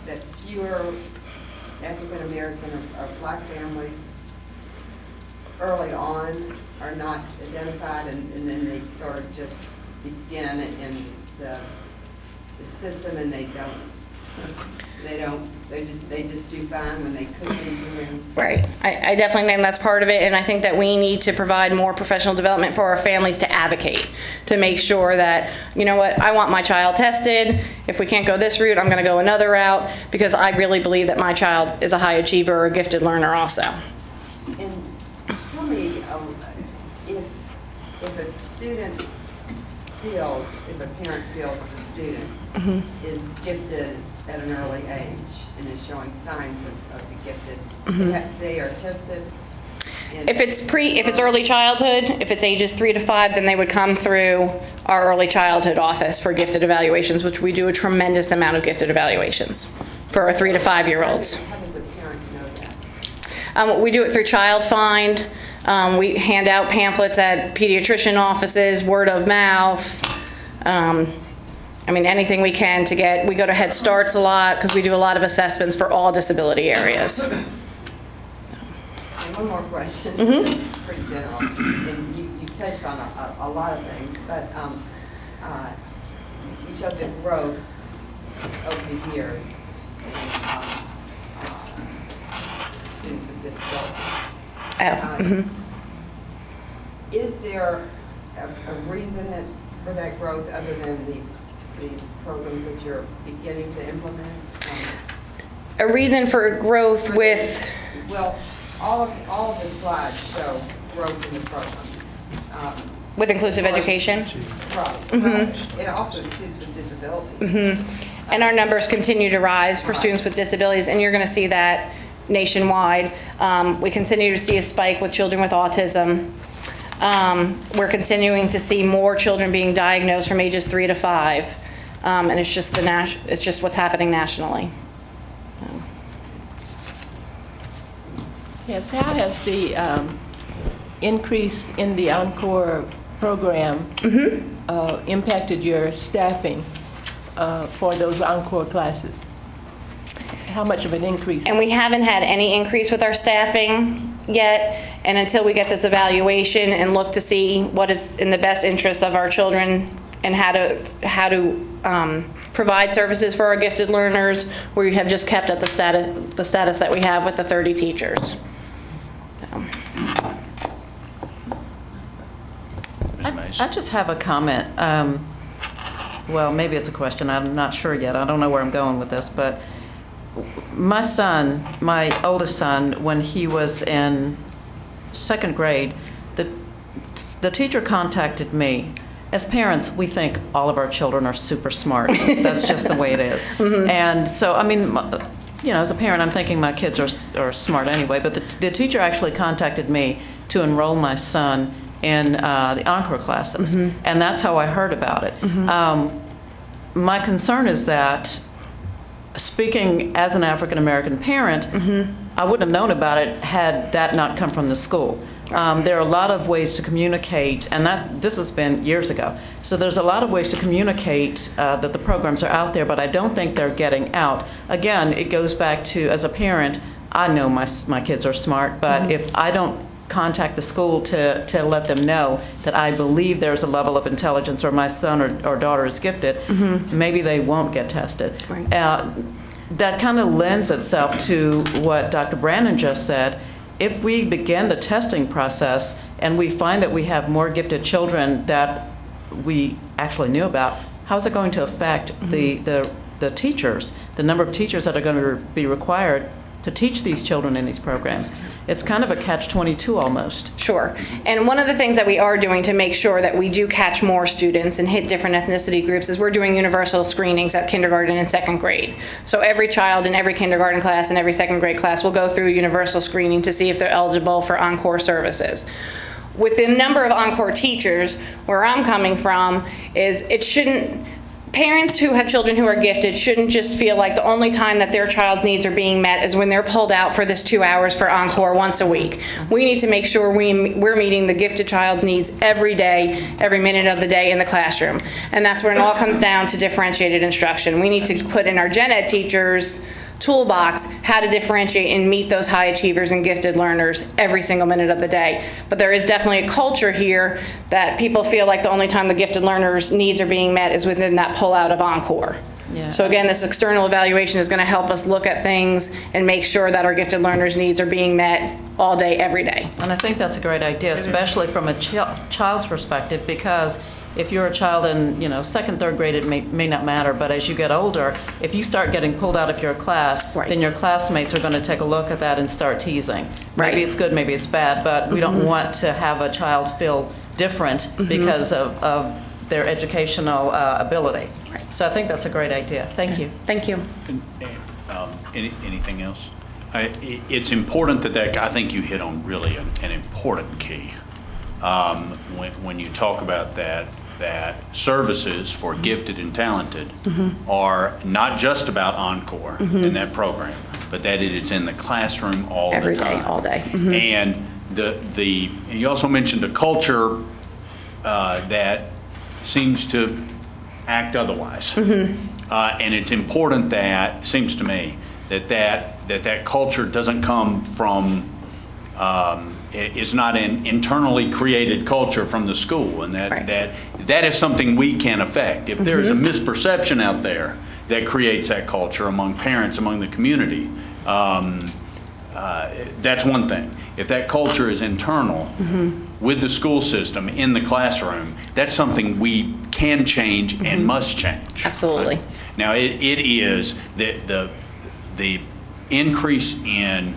that fewer African American or black families early on are not identified, and then they sort of just begin in the system, and they just do fine when they could be doing. Right. I definitely think that's part of it, and I think that we need to provide more professional development for our families to advocate, to make sure that, you know what, I want my child tested. If we can't go this route, I'm going to go another route, because I really believe that my child is a high achiever or a gifted learner also. And tell me, if a student feels, if a parent feels the student is gifted at an early age and is showing signs of the gifted, they are tested? If it's early childhood, if it's ages 3 to 5, then they would come through our early childhood office for gifted evaluations, which we do a tremendous amount of gifted evaluations for our 3 to 5-year-olds. How does a parent know that? We do it through Child Find. We hand out pamphlets at pediatrician offices, word of mouth. I mean, anything we can to get. We go to Head Starts a lot because we do a lot of assessments for all disability areas. And one more question. It's pretty general, and you touched on a lot of things, but you showed the growth over the years in students with disabilities. Is there a reason for that growth other than these programs that you're beginning to implement? A reason for growth with? Well, all of the slides show growth in the program. With inclusive education? Right. And also students with disabilities. And our numbers continue to rise for students with disabilities, and you're going to see that nationwide. We continue to see a spike with children with autism. We're continuing to see more children being diagnosed from ages 3 to 5, and it's just what's happening nationally. Yes, how has the increase in the Encore program impacted your staffing for those Encore classes? How much of an increase? And we haven't had any increase with our staffing yet, and until we get this evaluation and look to see what is in the best interest of our children and how to provide services for our gifted learners, we have just kept at the status that we have with the 30 teachers. I just have a comment. Well, maybe it's a question. I'm not sure yet. I don't know where I'm going with this, but my son, my oldest son, when he was in 2nd grade, the teacher contacted me. As parents, we think all of our children are super smart. That's just the way it is. And so, I mean, you know, as a parent, I'm thinking my kids are smart anyway, but the teacher actually contacted me to enroll my son in the Encore classes, and that's how I heard about it. My concern is that, speaking as an African-American parent, I wouldn't have known about it had that not come from the school. There are a lot of ways to communicate, and this has been years ago. So there's a lot of ways to communicate that the programs are out there, but I don't think they're getting out. Again, it goes back to, as a parent, I know my kids are smart, but if I don't contact the school to let them know that I believe there's a level of intelligence or my son or daughter is gifted, maybe they won't get tested. That kind of lends itself to what Dr. Brandon just said. If we begin the testing process and we find that we have more gifted children that we actually knew about, how is it going to affect the teachers, the number of teachers that are going to be required to teach these children in these programs? It's kind of a catch-22 almost. Sure. And one of the things that we are doing to make sure that we do catch more students and hit different ethnicity groups is we're doing universal screenings at kindergarten and 2nd grade. So every child in every kindergarten class and every 2nd grade class will go through universal screening to see if they're eligible for Encore services. With the number of Encore teachers, where I'm coming from is parents who have children who are gifted shouldn't just feel like the only time that their child's needs are being met is when they're pulled out for this 2 hours for Encore once a week. We need to make sure we're meeting the gifted child's needs every day, every minute of the day in the classroom. And that's where it all comes down to differentiated instruction. We need to put in our gen ed teachers toolbox how to differentiate and meet those high achievers and gifted learners every single minute of the day. But there is definitely a culture here that people feel like the only time the gifted learners' needs are being met is within that pull-out of Encore. Yeah. So again, this external evaluation is going to help us look at things and make sure that our gifted learners' needs are being met all day, every day. And I think that's a great idea, especially from a child's perspective, because if you're a child in, second, third grade, it may not matter, but as you get older, if you start getting pulled out of your class, then your classmates are going to take a look at that and start teasing. Maybe it's good, maybe it's bad, but we don't want to have a child feel different because of their educational ability. So I think that's a great idea. Thank you. Thank you. Anything else? It's important that I think you hit on really an important key. When you talk about that services for gifted and talented are not just about Encore in that program, but that it's in the classroom all Every the time. day, all day. And you also mentioned a culture that seems to act otherwise. And it's important that, seems to me, that culture doesn't come from is not an internally created culture from the school, and that is something we can affect. If there is a misperception out there that creates that culture among parents, among the community, that's one thing. If that culture is internal with the school system in the classroom, that's something we can change and must change. Absolutely. Right? Now, it is the increase in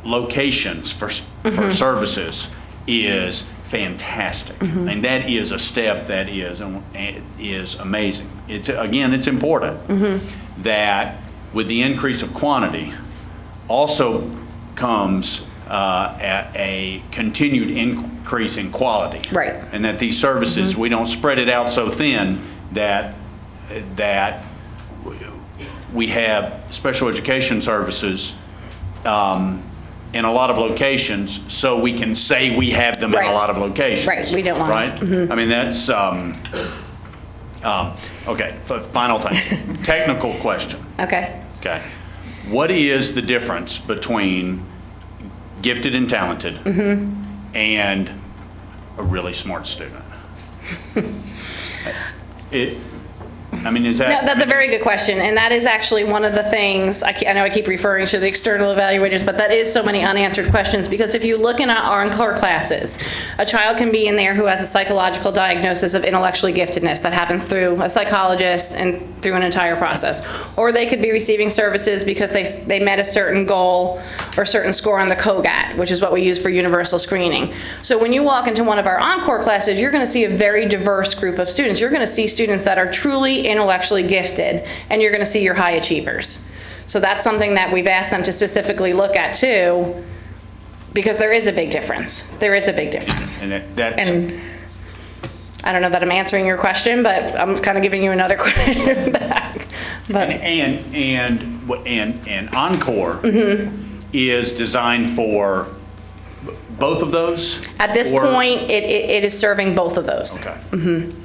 locations for services is fantastic. And that is a step that is amazing. It's important that with the increase of quantity also comes a continued increase in quality. Right. And that these services, we don't spread it out so thin that we have special education services in a lot of locations, so we can say we have them in a lot of locations. Right, we don't want right? I mean, that's, okay, final thing. Technical question. Okay. Okay. What is the difference between gifted and talented and a really smart student? Is that... No, that's a very good question, and that is actually one of the things, I know I keep referring to the external evaluators, but that is so many unanswered questions, because if you look in our Encore classes, a child can be in there who has a psychological diagnosis of intellectually giftedness that happens through a psychologist and through an entire process. Or they could be receiving services because they met a certain goal or certain score on the COGAT, which is what we use for universal screening. So when you walk into one of our Encore classes, you're going to see a very diverse group of students. You're going to see students that are truly intellectually gifted, and you're going to see your high achievers. So that's something that we've asked them to specifically look at too, because there is a big difference. There is a big difference. And that's... And I don't know that I'm answering your question, but I'm kind of giving you another question back. But And Encore is designed for both of those? At this point, it is serving both of those. Okay.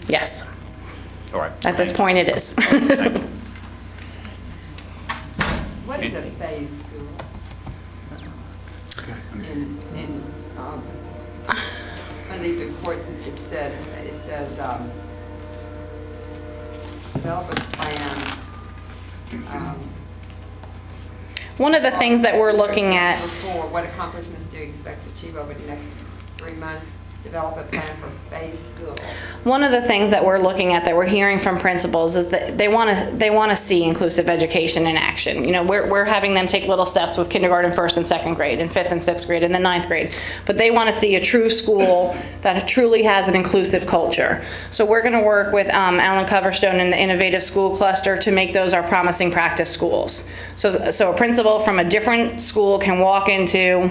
Yes. All right. At this point, it is. What is a phase school? On these reports, it says develop a plan. One of the things that we're looking at. Before, what accomplishments do you expect to achieve over the next 3 months? Develop a plan for phase school. One of the things that we're looking at, that we're hearing from principals, is that they want to see inclusive education in action. You know, we're having them take little steps with kindergarten, 1st and 2nd grade, and 5th and 6th grade, and then 9th grade. But they want to see a true school that truly has an inclusive culture. So we're going to work with Alan Coverstone and the Innovative School Cluster to make those our promising practice schools. So a principal from a different school can walk into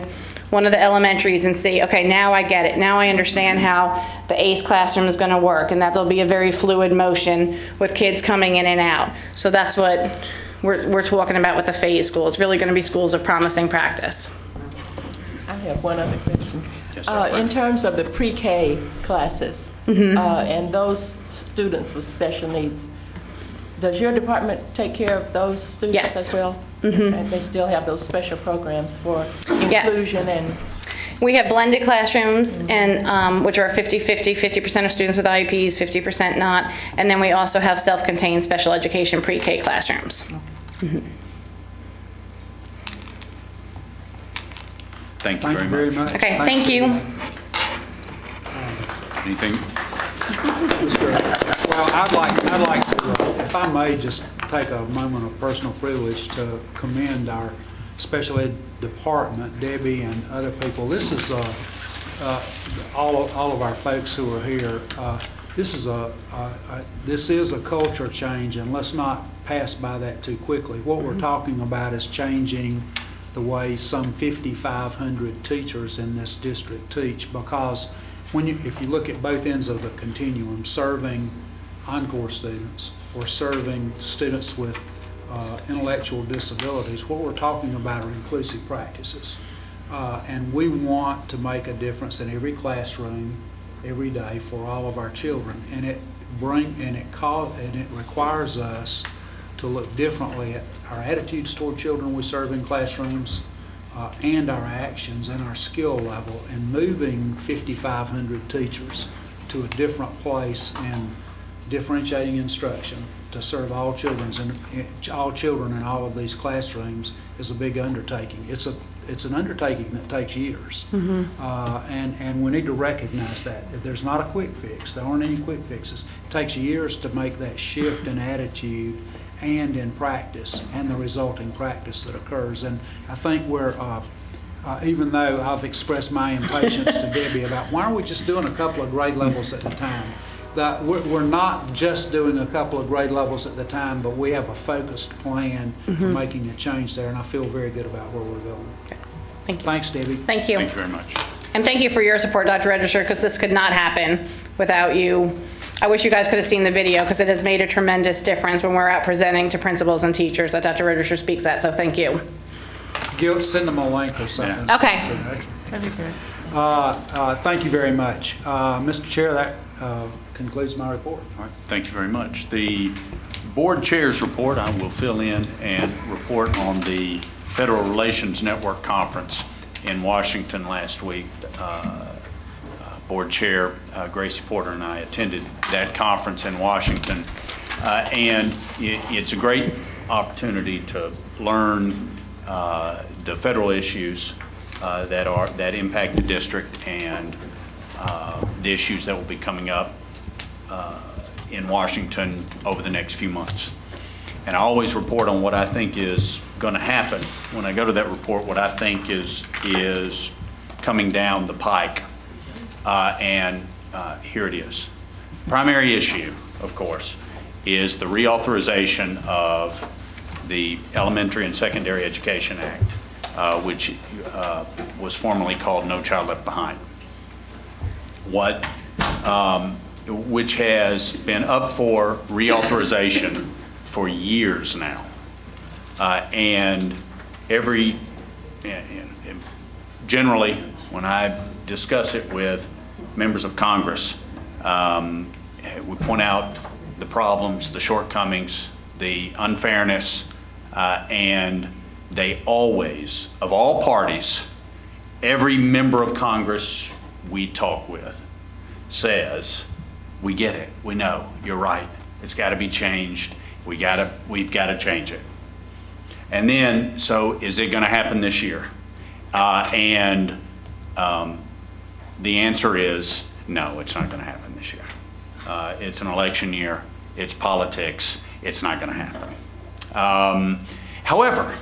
one of the elementaries and see, okay, now I get it. Now I understand how the ACE classroom is going to work, and that there'll be a very fluid motion with kids coming in and out. So that's what we're talking about with the phase school. It's really going to be schools of promising practice. I have one other question. In terms of the pre-K classes and those students with special needs, Does your department take care of those students Yes. as well? Mhm. And they still have those special programs for Yes. inclusion and We have blended classrooms, and which are 50-50, 50% of students with IEPs, 50% not. And then we also have self-contained special education pre-K classrooms. Thank you very much. Okay, thank you. Anything? Well, I'd like to, if I may, just take a moment of personal privilege to commend our special ed department, Debbie and other people. This is all of our folks who are here. This is a culture change, and let's not pass by that too quickly. What we're talking about is changing the way some 5,500 teachers in this district teach, because if you look at both ends of the continuum, serving Encore students or serving students with intellectual disabilities, what we're talking about are inclusive practices. And we want to make a difference in every classroom, every day for all of our children. And it requires us to look differently at our attitudes toward children we serve in classrooms, and our actions and our skill level, and moving 5,500 teachers to a different place and differentiating instruction to serve all children in all of these classrooms is a big undertaking. It's an undertaking that takes years, and we need to recognize that there's not a quick fix. There aren't any quick fixes. It takes years to make that shift in attitude and in practice, and the resulting practice that occurs. And I think we're, even though I've expressed my impatience to Debbie about why aren't we just doing a couple of grade levels at a time, that we're not just doing a couple of grade levels at the time, but we have a focused plan for making a change there, and I feel very good about where we're going. Okay. Thank you. Thanks, Debbie. Thank you. Thank you very much. And thank you for your support, Dr. Register, because this could not happen without you. I wish you guys could have seen the video, because it has made a tremendous difference when we're out presenting to principals and teachers that Dr. Register speaks at, so thank you. Gil, send them a link or something. Yeah. Okay. That'd be good. Thank you very much. Mr. Chair, that concludes my report. All right, thank you very much. The board chair's report, I will fill in and report on the Federal Relations Network Conference in Washington last week. Board Chair Gracie Porter and I attended that conference in Washington, and it's a great opportunity to learn the federal issues that impact the district, and the issues that will be coming up in Washington over the next few months. And I always report on what I think is going to happen when I go to that report, what I think is coming down the pike. Here it is. Primary issue, of course, is the reauthorization of the Elementary and Secondary Education Act, which was formerly called No Child Left Behind. Which has been up for reauthorization for years now. And generally, when I discuss it with members of Congress, we point out the problems, the shortcomings, the unfairness, and they always, of all parties, every member of Congress we talk with says, we get it, we know, you're right, it's got to be changed, we've got to change it. And then, so is it going to happen this year? The answer is no, it's not going to happen this year. It's an election year, it's politics, it's not going to happen. However,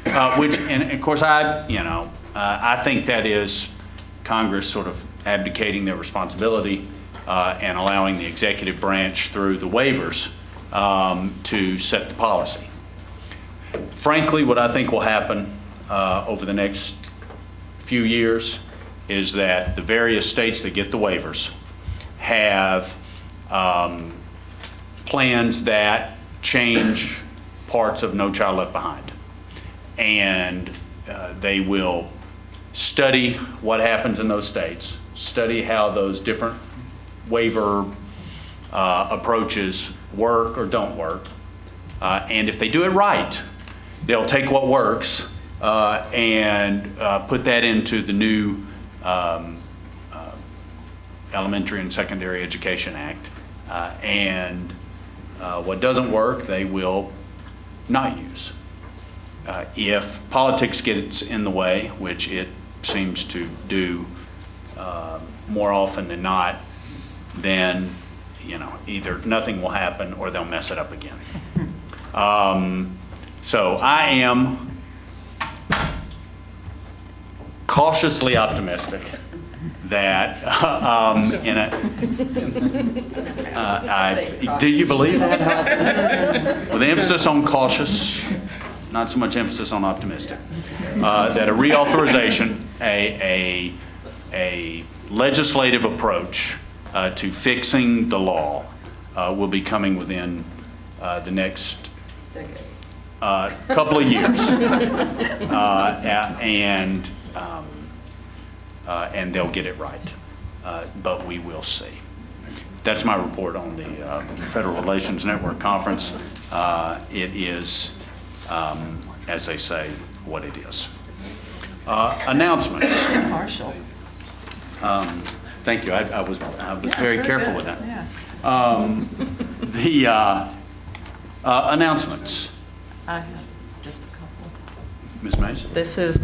and of course I think that is Congress sort of abdicating their responsibility and allowing the executive branch through the waivers to set the policy. Frankly, what I think will happen over the next few years is that the various states that get the waivers have plans that change parts of No Child Left Behind. And they will study what happens in those states, study how those different waiver approaches work or don't work. And if they do it right, they'll take what works and put that into the new Elementary and Secondary Education Act. And what doesn't work, they will not use. If politics gets in the way, which it seems to do more often than not, then either nothing will happen or they'll mess it up again. So I am cautiously optimistic that do you believe that? With emphasis on cautious, not so much emphasis on optimistic, that a reauthorization, a legislative approach to fixing the law will be coming within the next couple of years, and they'll get it right, but we will see. That's my report on the Federal Relations Network Conference. It is, as they say, what it is. Announcements. Partial. Thank you. I was very careful with that. The announcements. I have just a couple. Ms. Mays? This is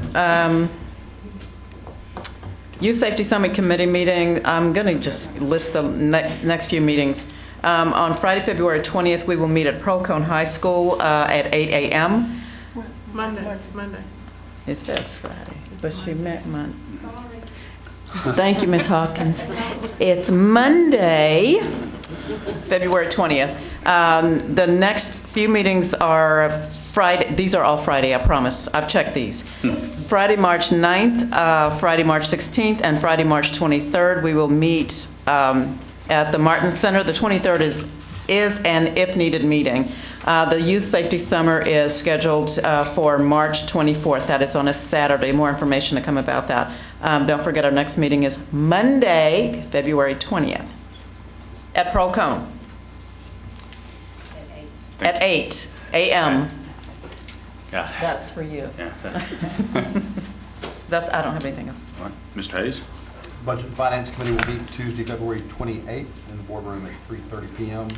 Youth Safety Summit Committee meeting. I'm going to just list the next few meetings. On Friday, February 20th, we will meet at Pearl-Cohn High School at 8 a.m. Monday. It said Friday, but she meant Monday. Thank you, Ms. Hawkins. It's Monday, February 20th. The next few meetings are Friday. These are all Friday, I promise. I've checked these. Friday, March 9th, Friday, March 16th, and Friday, March 23rd. We will meet at the Martin Center. The 23rd is an if needed meeting. The Youth Safety Summer is scheduled for March 24th. That is on a Saturday. More information to come about that. Don't forget our next meeting is Monday, February 20th at Pearl-Cohn. At 8 a.m. Yeah. That's for you. Yeah. I don't have anything else. All right. Mr. Hayes? Budget and Finance Committee will meet Tuesday, February 28th in the boardroom at 3:30 p.m.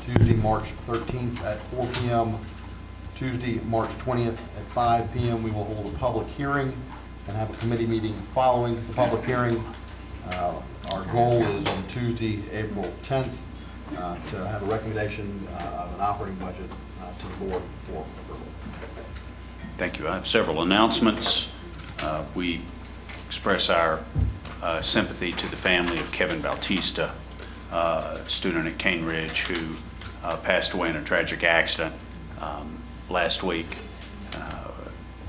Tuesday, March 13th at 4 p.m. Tuesday, March 20th at 5 p.m. We will hold a public hearing and have a committee meeting following the public hearing. Our goal is on Tuesday, April 10th, to have a recommendation of an operating budget to the board for approval. Thank you. I have several announcements. We express our sympathy to the family of Kevin Bautista, a student at Cane Ridge who passed away in a tragic accident last week.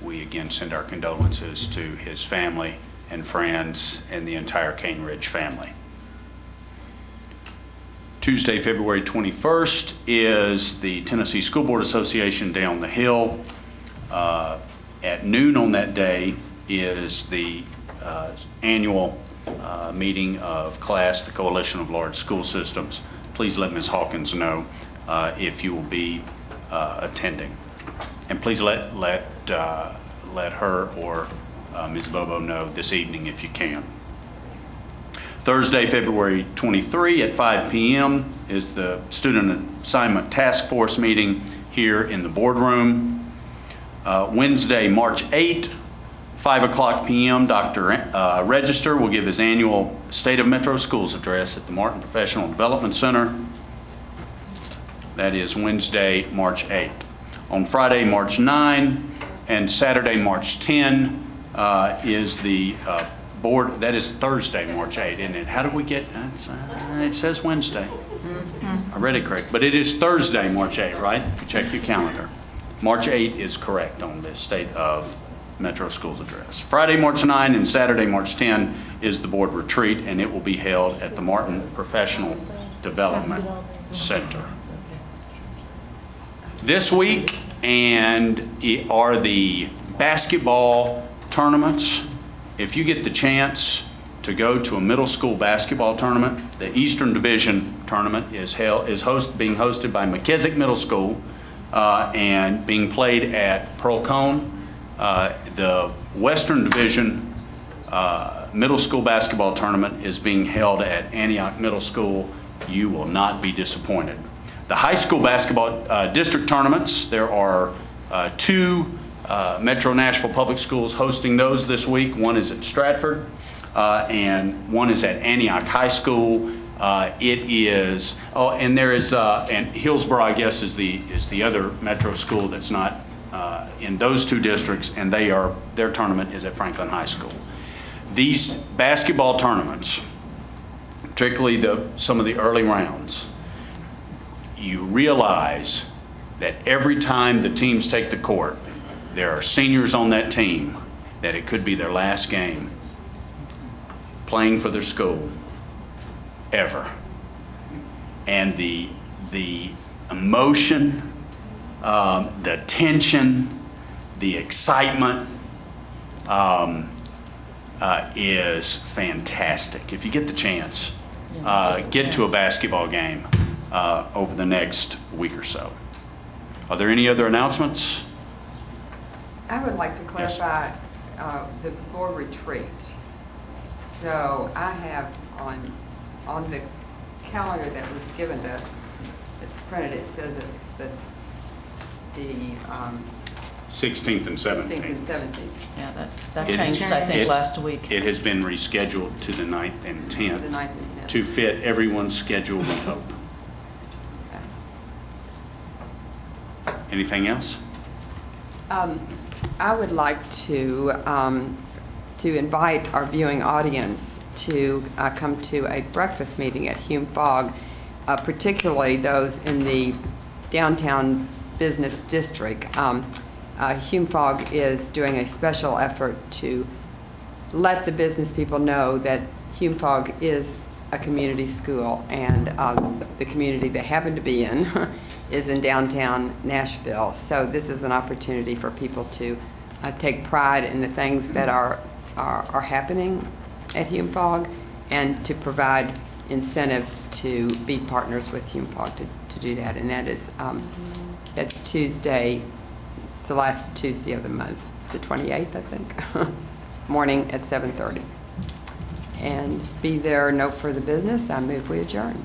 We again send our condolences to his family and friends and the entire Cane Ridge family. Tuesday, February 21st is the Tennessee School Board Association Day on the Hill. At noon on that day is the annual meeting of CLASS, the Coalition of Large School Systems. Please let Ms. Hawkins know if you will be attending. And please let her or Ms. Bobo know this evening if you can. Thursday, February 23 at 5 p.m. is the Student Assignment Task Force meeting here in the boardroom. Wednesday, March 8, 5 o'clock p.m., Dr. Register will give his annual State of Metro Schools address at the Martin Professional Development Center. That is Wednesday, March 8. On Friday, March 9, and Saturday, March 10 is the board. That is Thursday, March 8, isn't it? How did we get, it says Wednesday. I read it correct, but it is Thursday, March 8, right? If you check your calendar. March 8 is correct on the State of Metro Schools address. Friday, March 9 and Saturday, March 10 is the board retreat, and it will be held at the Martin Professional Development Center. This week are the basketball tournaments. If you get the chance to go to a middle school basketball tournament, the Eastern Division tournament is being hosted by McKissick Middle School and being played at Pearl Cone. The Western Division middle school basketball tournament is being held at Antioch Middle School. You will not be disappointed. The high school basketball district tournaments, there are two Metro Nashville Public Schools hosting those this week. One is at Stratford and one is at Antioch High School. And there is, and Hillsborough, I guess, is the other Metro school that's not in those two districts, and their tournament is at Franklin High School. These basketball tournaments, particularly some of the early rounds, you realize that every time the teams take the court, there are seniors on that team that it could be their last game playing for their school ever. And the emotion, the tension, the excitement is fantastic. If you get the chance, get to a basketball game over the next week or so. Are there any other announcements? I would like to clarify the board retreat. So I have on the calendar that was given to us, it's printed, it says it's the 16th and 17th. 16th and 17th. Yeah, that changed, I think, last week. It has been rescheduled to the 9th and 10th. The 9th and 10th. To fit everyone's schedule, we hope. Anything else? I would like to invite our viewing audience to come to a breakfast meeting at Hume Fogg, particularly those in the downtown business district. Hume Fogg is doing a special effort to let the business people know that Hume Fogg is a community school, and the community they happen to be in is in downtown Nashville. So this is an opportunity for people to take pride in the things that are happening at Hume Fogg, and to provide incentives to be partners with Hume Fogg to do that. And that is that's Tuesday, the last Tuesday of the month, the 28th, I think, morning at 7:30. And be there no further business, I move we adjourn.